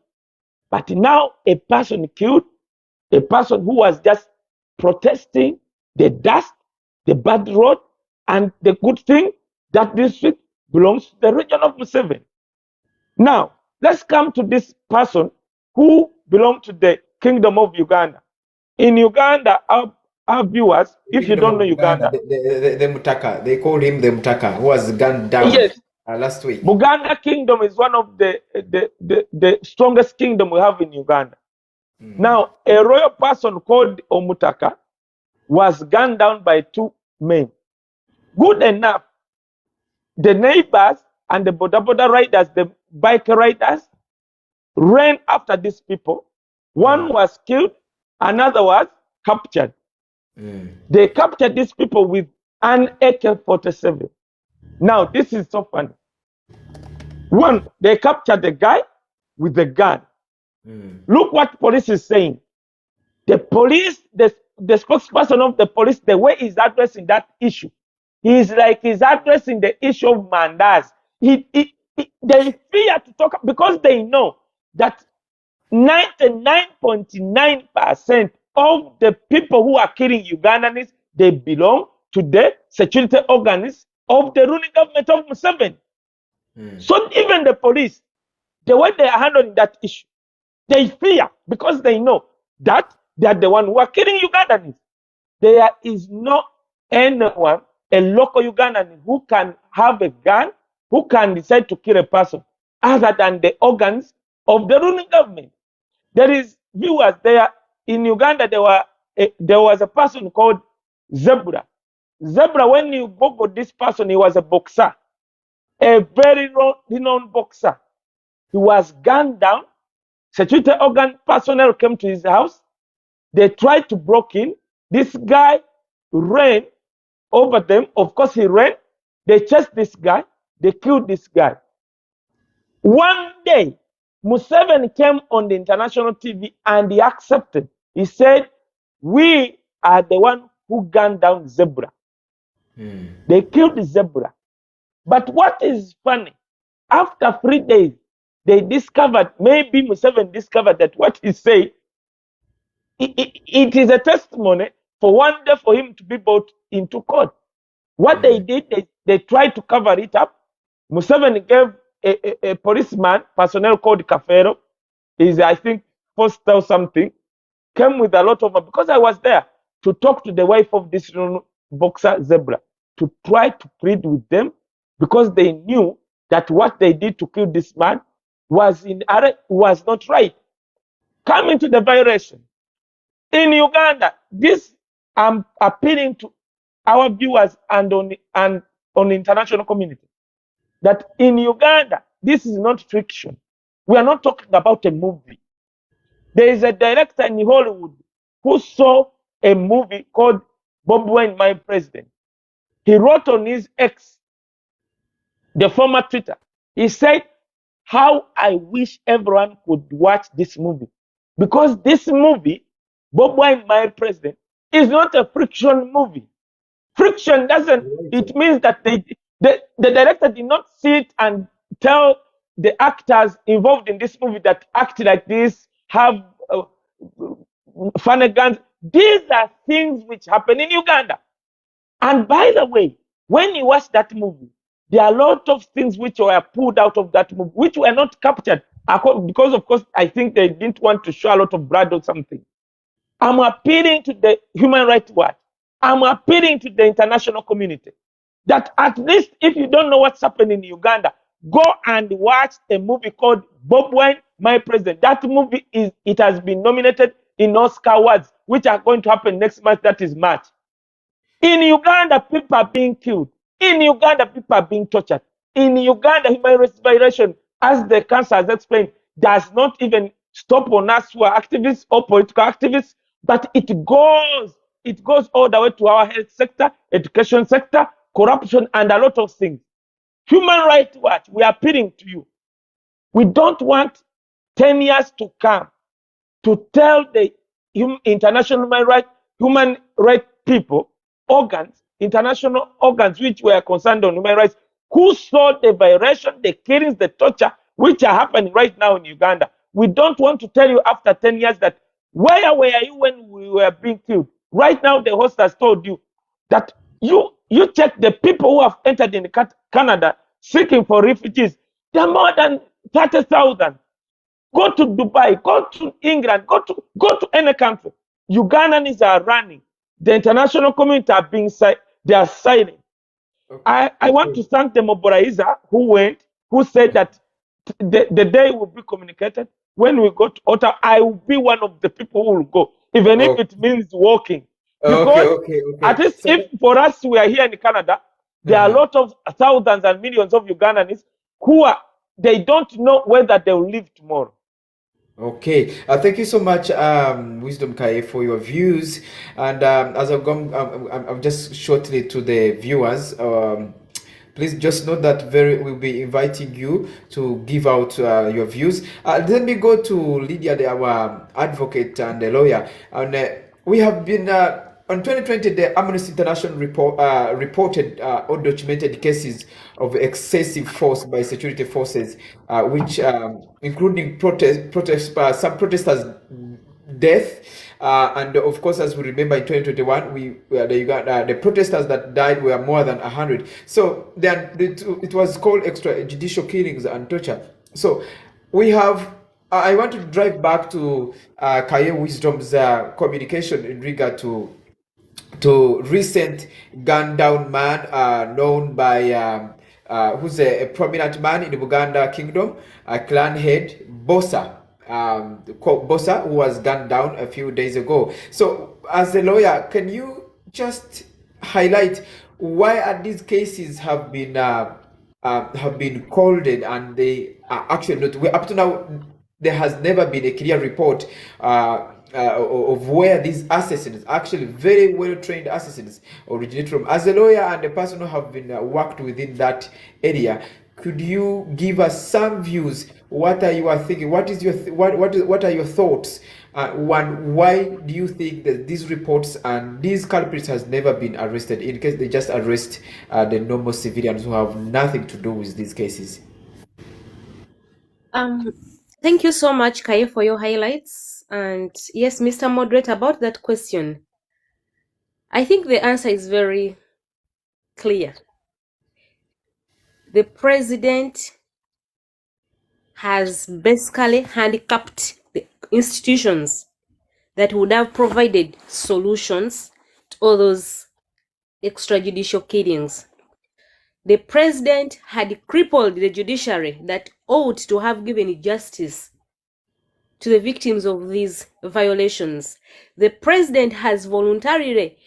But now a person killed, a person who was just protesting the dust, the bad road, and the good thing, that district belongs to the region of Museveni. Now, let's come to this person who belonged to the kingdom of Uganda. In Uganda, our viewers, if you don't know Uganda, the Mutaka, they called him the Mutaka, who was gunned down last week. Buganda kingdom is one of the strongest kingdom we have in Uganda. Now, a royal person called Omutaka was gunned down by two men. Good enough, the neighbors and the boda riders, the bike riders, ran after these people. One was killed, another was captured. They captured these people with an AK-47. Now, this is so funny. One, they captured the guy with the gun. Look what police is saying. The police, the spokesperson of the police, the way he's addressing that issue, he's addressing the issue of mandas. They fear to talk because they know that 99.9% of the people who are killing Ugandans, they belong to the security organs of the ruling government of Museveni. So even the police, the way they are handling that issue, they fear because they know that they are the one who are killing Ugandans. There is no anyone, a local Ugandan, who can have a gun, who can decide to kill a person, other than the organs of the ruling government. There is viewers there in Uganda. There was a person called Zebra. Zebra, when you Google this person, he was a boxer, a very renowned boxer. He was gunned down. Security organ personnel came to his house. They tried to break in. This guy ran over them. Of course, he ran. They chased this guy. They killed this guy. One day, Museveni came on the international TV and he accepted. He said, "We are the one who gunned down Zebra." They killed the Zebra. But what is funny, after 3 days, they discovered, maybe Museveni discovered that what he said, it is a testimony for one day for him to be brought into court. What they did, they tried to cover it up. Museveni gave a policeman, personnel called Kafero, is I think Foster or something, came with a lot of, because I was there, to talk to the wife of this boxer Zebra, to try to plead with them, because they knew that what they did to kill this man was not right. Coming to the violation. In Uganda, this I'm appealing to our viewers and on international community, that in Uganda, this is not fiction. We are not talking about a movie. There is a director in Hollywood who saw a movie called Bob Wine, My President. He wrote on his X, the former Twitter, he said, how I wish everyone could watch this movie. Because this movie, Bob Wine, My President, is not a friction movie. Friction doesn't, it means that the director did not sit and tell the actors involved in this movie that act like this, have funny guns. These are things which happen in Uganda. And by the way, when you watch that movie, there are a lot of things which were pulled out of that movie, which were not captured, because of course, I think they didn't want to show a lot of blood or something. I'm appealing to the Human Rights Watch. I'm appealing to the international community that at least if you don't know what's happening in Uganda, go and watch a movie called Bob Wine, My President. That movie it has been nominated in Oscar Awards, which are going to happen next month, that is March. In Uganda, people are being killed. In Uganda, people are being tortured. In Uganda, human rights violation, as the council has explained, does not even stop on us who are activists or political activists, but it goes all the way to our health sector, education sector, corruption, and a lot of things. Human Rights Watch, we are appealing to you. We don't want 10 years to come to tell the international human rights people, international organs which were concerned on human rights, who saw the violation, the killings, the torture, which are happening right now in Uganda. We don't want to tell you after 10 years that, where were you when we were being killed? Right now, the host has told you that you check the people who have entered in Canada seeking for refugees. There are more than 30,000. Go to Dubai, go to England, go to any country. Ugandans are running. The international community are they are silent. Okay. I want to thank the mobilizer who said that the day will be communicated. When we go to Ottawa, I will be one of the people who will go, even if it means walking. Because at least if for us we are here in Canada, there are a lot of thousands and millions of Ugandans who they don't know whether they will live tomorrow. Okay, thank you so much, Wisdom Kaye, for your views. And as I've gone, I'm just shortly to the viewers. Please just note that we'll be inviting you to give out your views. Let me go to Lydia, our advocate and a lawyer. And we have been on 2020, the Amnesty International reported or documented cases of excessive force by security forces, which including some protesters' death. And of course, as we remember, in 2021, the protesters that died were more than 100. So then it was called extrajudicial killings and torture. So we have. I want to drive back to Kaye Wisdom's communication in regard to recent gunned down man known by who's a prominent man in the Buganda kingdom, a clan head, Bossa. Bossa, who was gunned down a few days ago. So as a lawyer, can you just highlight why these cases have been called in, and they are actually not, up to now there has never been a clear report of where these assassins, actually very well trained assassins, originate from. As a lawyer and a person who have been worked within that area, could you give us some views? What are you thinking? What is your what are your thoughts? One, why do you think that these reports and these culprits has never been arrested? In case they just arrest the normal civilians who have nothing to do with these cases. Thank you so much, Kaye, for your highlights. And yes, Mr. Moderator, about that question, I think the answer is very clear. The president has basically handicapped the institutions that would have provided solutions to all those extrajudicial killings. The president had crippled the judiciary that ought to have given justice to the victims of these violations. The president has voluntarily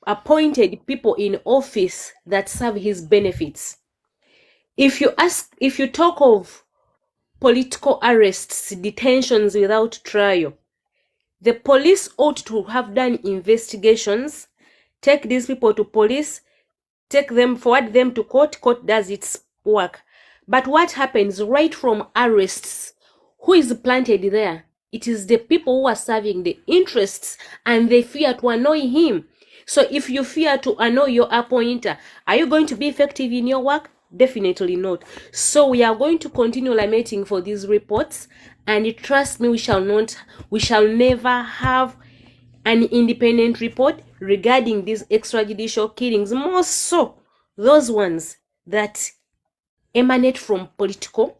appointed people in office that serve his benefits. If you talk of political arrests, detentions without trial, the police ought to have done investigations, take these people to police, forward them to court does its work. But what happens right from arrests? Who is planted there? It is the people who are serving the interests, and they fear to annoy him. So if you fear to annoy your appointer, are you going to be effective in your work? Definitely not. So we are going to continue lamenting for these reports, and trust me, we shall never have an independent report regarding these extrajudicial killings, more so those ones that emanate from political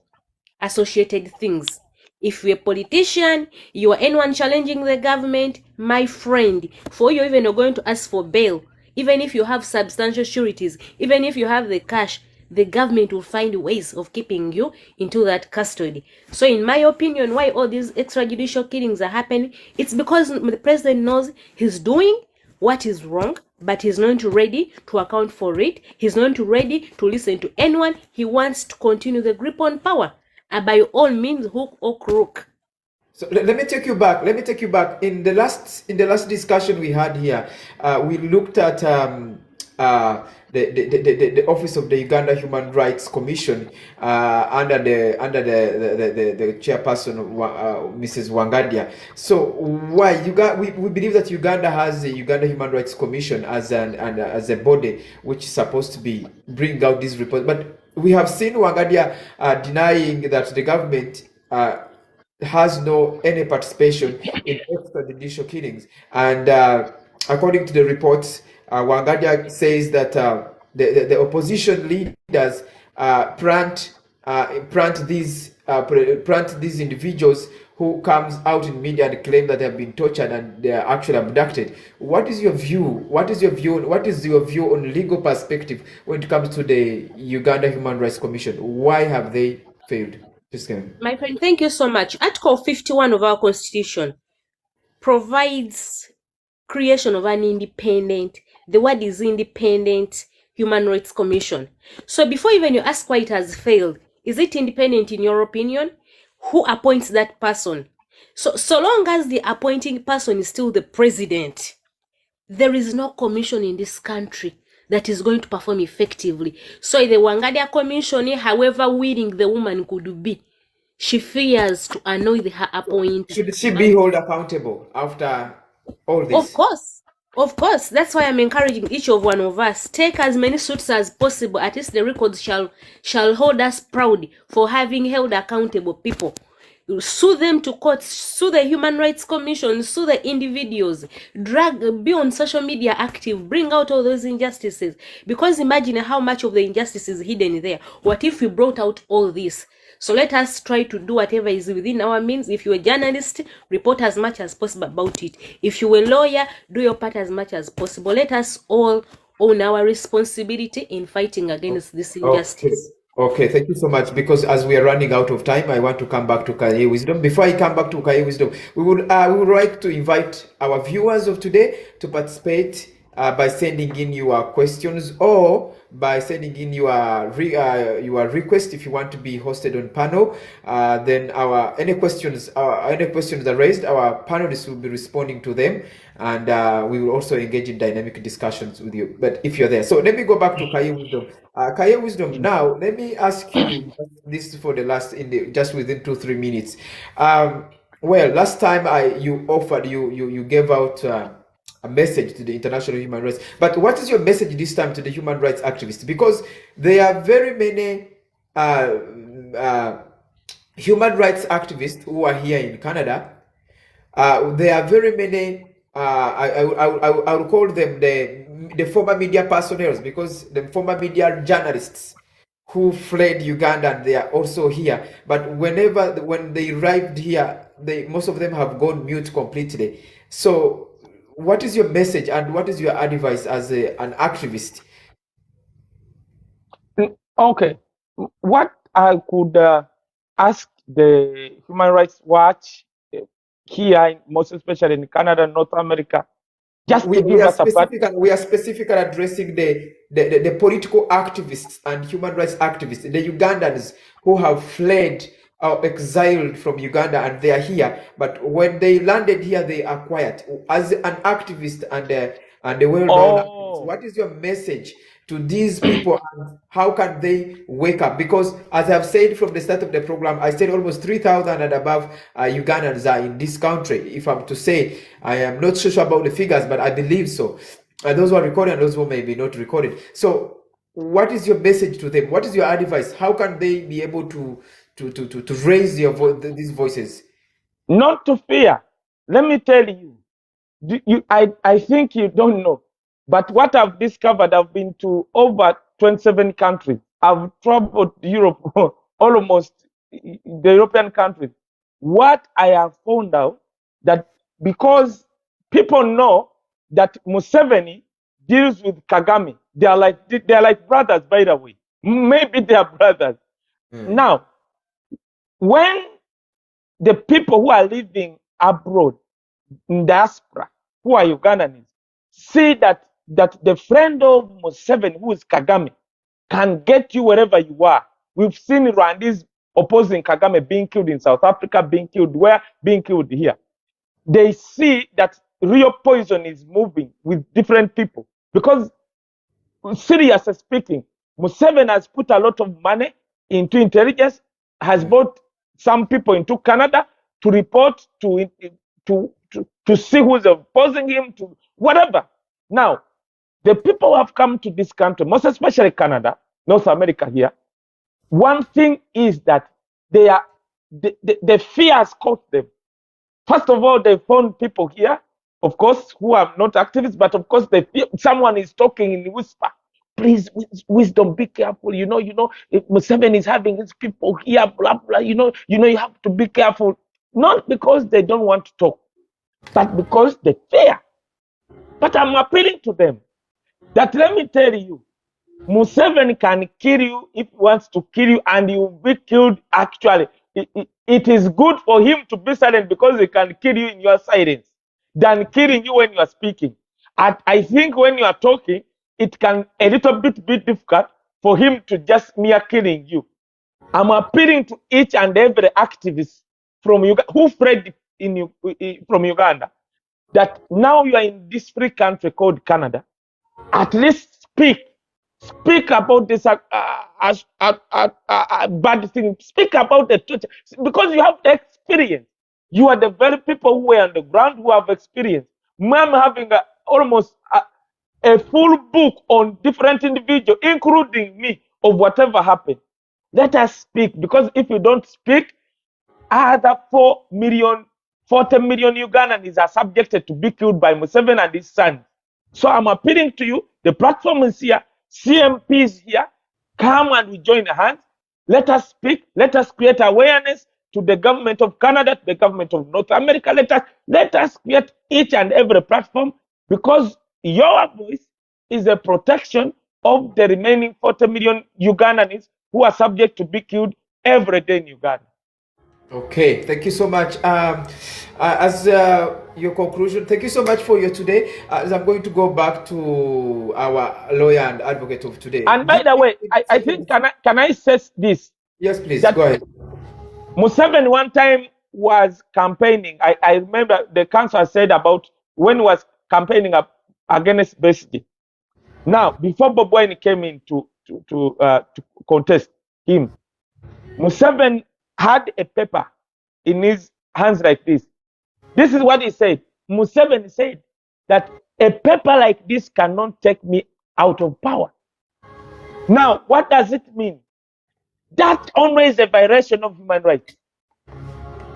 associated things. If you're a politician, you are anyone challenging the government, my friend, for you even are going to ask for bail, even if you have substantial sureties, even if you have the cash, the government will find ways of keeping you into that custody. So in my opinion, why all these extrajudicial killings are happening, it's because the president knows he's doing what is wrong, but he's not ready to account for it. He's not ready to listen to anyone. He wants to continue the grip on power, and by all means, hook or crook. So let me take you back. Let me take you back. In the last discussion we had here, we looked at the office of the Uganda Human Rights Commission under the chairperson Mrs. Wangadia. So why we believe that Uganda has the Uganda Human Rights Commission as a body which is supposed to be bring out these reports, but we have seen Wangadia denying that the government has no any participation in extrajudicial killings. And according to the reports, Wangadia says that the opposition leaders plant these individuals who comes out in media and claim that they have been tortured and they are actually abducted. What is your view? What is your view on legal perspective when it comes to the Uganda Human Rights Commission? Why have they failed? My friend, thank you so much. Article 51 of our Constitution provides creation of an independent, the word is independent, Human Rights Commission. So before even you ask why it has failed, is it independent in your opinion? Who appoints that person? So long as the appointing person is still the president, there is no commission in this country that is going to perform effectively. So the Wangadia Commission, however willing the woman could be, she fears to annoy her appointer. Should she be held accountable after all this? Of course. That's why I'm encouraging each of one of us, take as many suits as possible. At least the records shall hold us proud for having held accountable people. Sue them to court, sue the Human Rights Commission, sue the individuals, be on social media active, bring out all those injustices. Because imagine how much of the injustice is hidden there. What if we brought out all this? So let us try to do whatever is within our means. If you're a journalist, report as much as possible about it. If you're a lawyer, do your part as much as possible. Let us all own our responsibility in fighting against this injustice. Okay, thank you so much. Because as we are running out of time, I want to come back to Kaye Wisdom. Before I come back to Kaye Wisdom, we would like to invite our viewers of today to participate by sending in your questions or by sending in your request if you want to be hosted on panel. Then any questions are raised, our panelists will be responding to them, and we will also engage in dynamic discussions with you. But if you're there, so let me go back to Kaye Wisdom. Kaye Wisdom, now let me ask you this for the last just within 2-3 minutes. Well, last time you gave out a message to the international human rights. But what is your message this time to the human rights activists? Because there are very many human rights activists who are here in Canada, there are very many. I would call them the former media personnel, because the former media journalists who fled Uganda, and they are also here. But when they arrived here, most of them have gone mute completely. So, what is your message and what is your advice as an activist? Okay, what I could ask the Human Rights Watch here, most especially in Canada, North America, just to give us a We are specifically addressing the political activists and human rights activists, the Ugandans who have fled or exiled from Uganda, and they are here. But when they landed here, they are quiet. As an activist and a well-known activist, what is your message to these people, and how can they wake up? Because as I've said from the start of the program, I said almost 3,000 and above Ugandans are in this country. If I'm to say, I am not so sure about the figures, but I believe so. And those who are recorded and those who may be not recorded. So what is your message to them? What is your advice? How can they be able to raise these voices? Not to fear. Let me tell you, I think you don't know, but what I've discovered, I've been to over 27 countries. I've traveled Europe, almost the European countries. What I have found out that because people know that Museveni deals with Kagame, they are like brothers, by the way. Maybe they are brothers. Now, when the people who are living abroad in diaspora, who are Ugandans, see that the friend of Museveni, who is Kagame, can get you wherever you are. We've seen Rwandese opposing Kagame being killed in South Africa, being killed here. They see that real poison is moving with different people. Because, seriously speaking, Museveni has put a lot of money into intelligence, has brought some people into Canada to report, to see who's opposing him, to whatever. Now, the people who have come to this country, most especially Canada, North America here, one thing is that the fear has caught them. First of all, they found people here, of course, who are not activists, but of course, they feel someone is talking in whisper. Please, wisdom, be careful. If Museveni is having his people here, blah blah. You have to be careful. Not because they don't want to talk, but because they fear. But I'm appealing to them that, let me tell you, Museveni can kill you if he wants to kill you, and you will be killed. Actually, it is good for him to be silent, because he can kill you in your silence than killing you when you are speaking. And I think when you are talking, it can a little bit be difficult for him to just mere killing you. I'm appealing to each and every activist from Uganda who fled from Uganda, that now you are in this free country called Canada. At least speak about this bad thing. Speak about the truth, because you have the experience. You are the very people who are on the ground who have experience. I'm having almost a full book on different individuals, including me, of whatever happened. Let us speak, because if you don't speak, other 40 million Ugandans are subjected to be killed by Museveni and his sons. So I'm appealing to you. The platform is here. CMP is here. Come and we join hands. Let us speak. Let us create awareness to the government of Canada, to the government of North America. Let us create each and every platform, because your voice is a protection of the remaining 40 million Ugandans who are subject to be killed every day in Uganda. Okay, thank you so much. As your conclusion, thank you so much for your today. As I'm going to go back to our lawyer and advocate of today. And by the way, I think, can I say this? Yes, please, go ahead. Museveni one time was campaigning. I remember the council said about when he was campaigning against Besigye. Now, before Bob Wine came in to contest him, Museveni had a paper in his hands like this. This is what he said. Museveni said that a paper like this cannot take me out of power. Now, what does it mean? That only is a violation of human rights.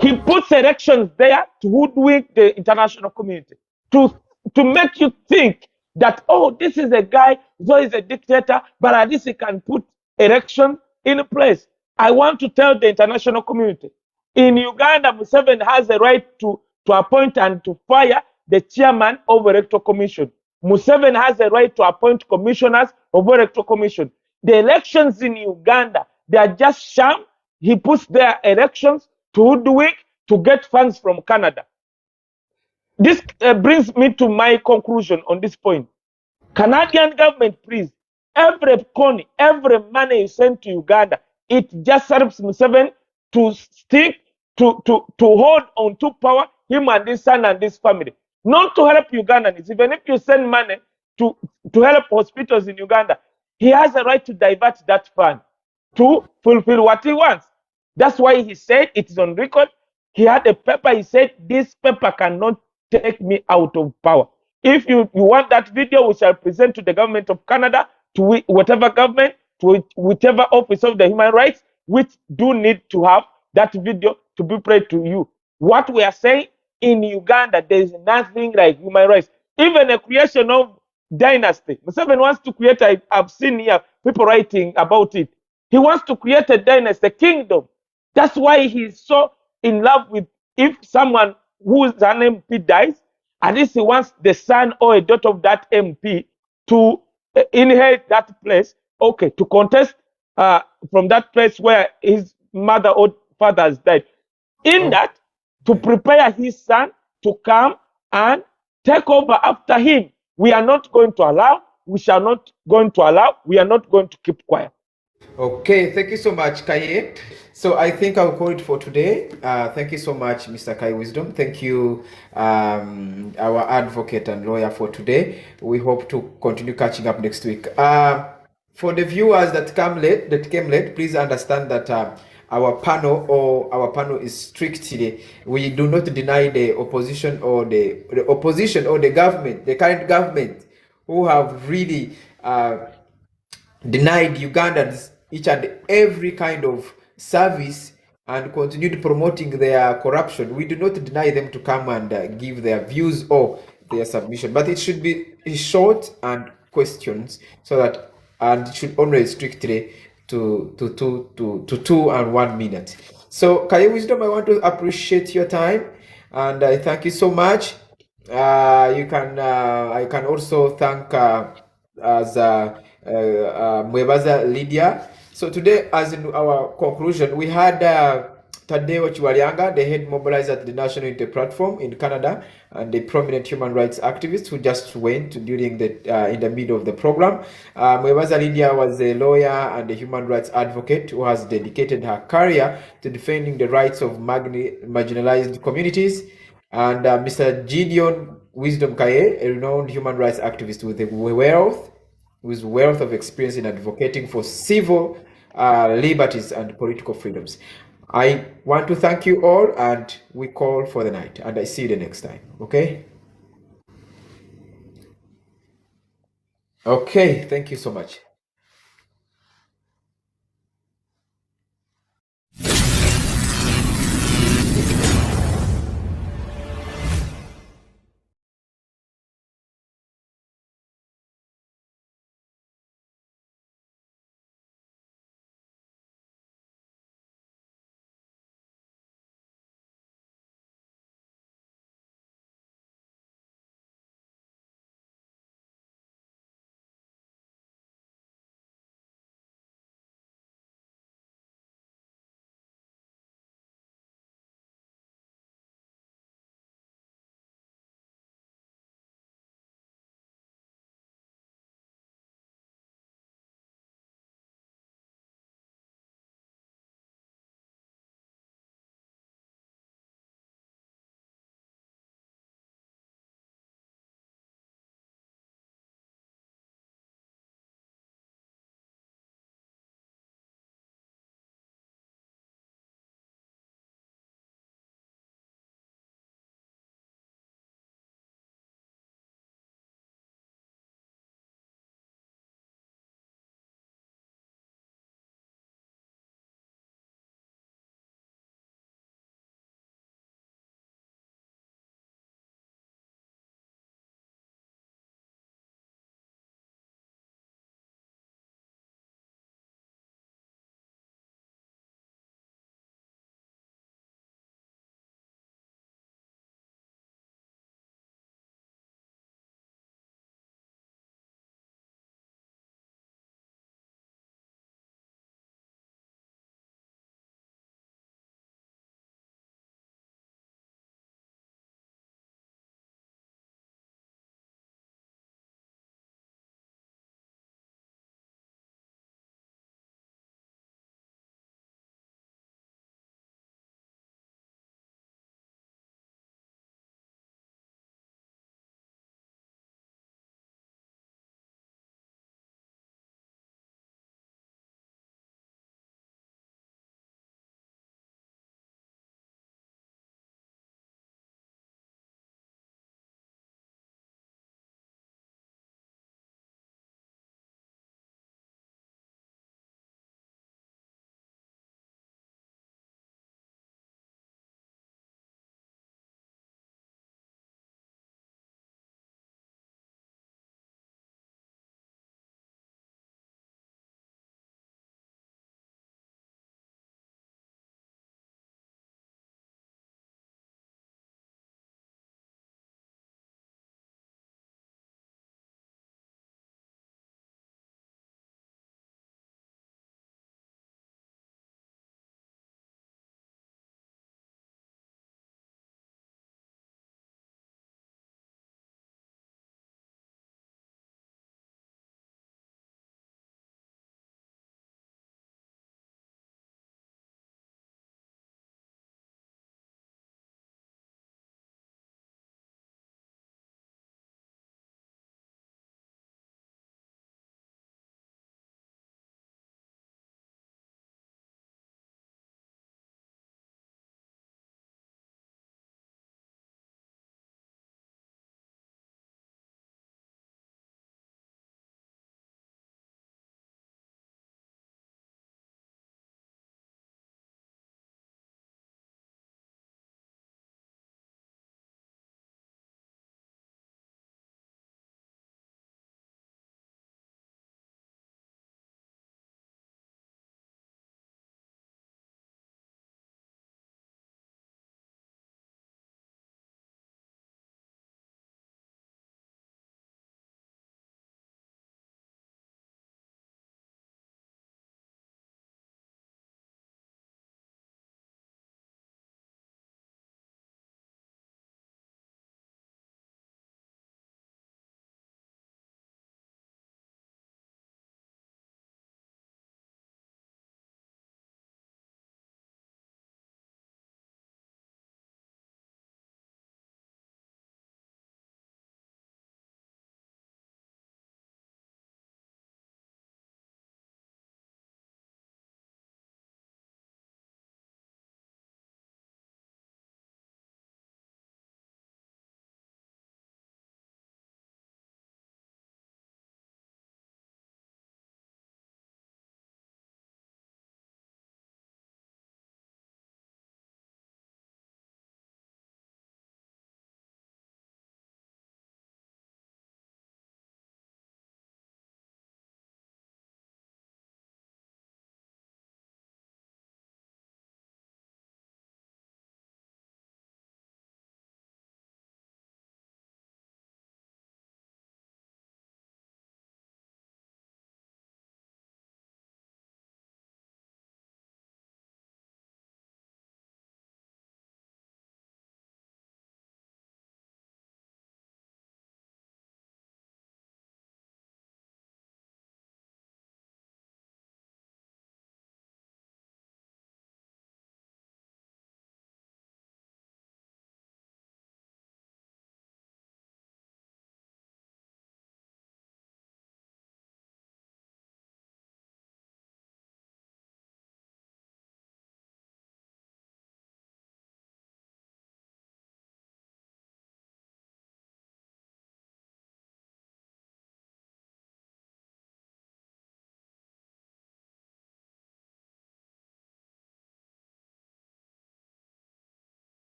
He puts elections there to hoodwink the international community, to make you think that, oh, this is a guy, though he's a dictator, but at least he can put election in place. I want to tell the international community, in Uganda, Museveni has a right to appoint and to fire the chairman of electoral commission. Museveni has a right to appoint commissioners of electoral commission. The elections in Uganda, they are just sham. He puts their elections to hoodwink to get funds from Canada. This brings me to my conclusion on this point. Canadian government, please, every coin, every money you send to Uganda, it just helps Museveni to stick, to hold on to power, him and his son and his family. Not to help Ugandans. Even if you send money to help hospitals in Uganda, he has a right to divert that fund to fulfill what he wants. That's why he said, it is on record, he had a paper, he said, this paper cannot take me out of power. If you want that video, we shall present to the government of Canada, to whatever government, to whichever office of the human rights, which do need to have that video to be played to you. What we are saying, in Uganda, there is nothing like human rights. Even a creation of dynasty. Museveni wants to create, I've seen here people writing about it. He wants to create a dynasty, a kingdom. That's why he's so in love with, if someone who's an MP dies, at least he wants the son or a daughter of that MP to inherit that place, okay, to contest from that place where his mother or father has died. In that, to prepare his son to come and take over after him. We are not going to allow, we shall not going to allow, we are not going to keep quiet. Okay, thank you so much, Kaye. So I think I'll call it for today. Thank you so much, Mr. Kaye Wisdom. Thank you, our advocate and lawyer, for today. We hope to continue catching up next week. For the viewers that came late, please understand that our panel is strictly, we do not deny the opposition or the government, the current government, who have really denied Ugandans each and every kind of service and continued promoting their corruption. We do not deny them to come and give their views or their submission, but it should be short and questions, so that, and it should only strictly to 2 and 1 minute. So Kaye Wisdom, I want to appreciate your time and I thank you so much. I can also thank as Mwebaza Lydia. So today, as in our conclusion, we had Tadeo Chiwalianga, the head mobilizer at the National Unity Platform in Canada, and a prominent human rights activist who just went during the in the middle of the program. Mwebaza Lydia was a lawyer and a human rights advocate who has dedicated her career to defending the rights of marginalized communities. And Mr. Gideon Wisdom Kaye, a renowned human rights activist with wealth of experience in advocating for civil liberties and political freedoms. I want to thank you all, and we call for the night, and I see you the next time. Okay? Okay, thank you so much.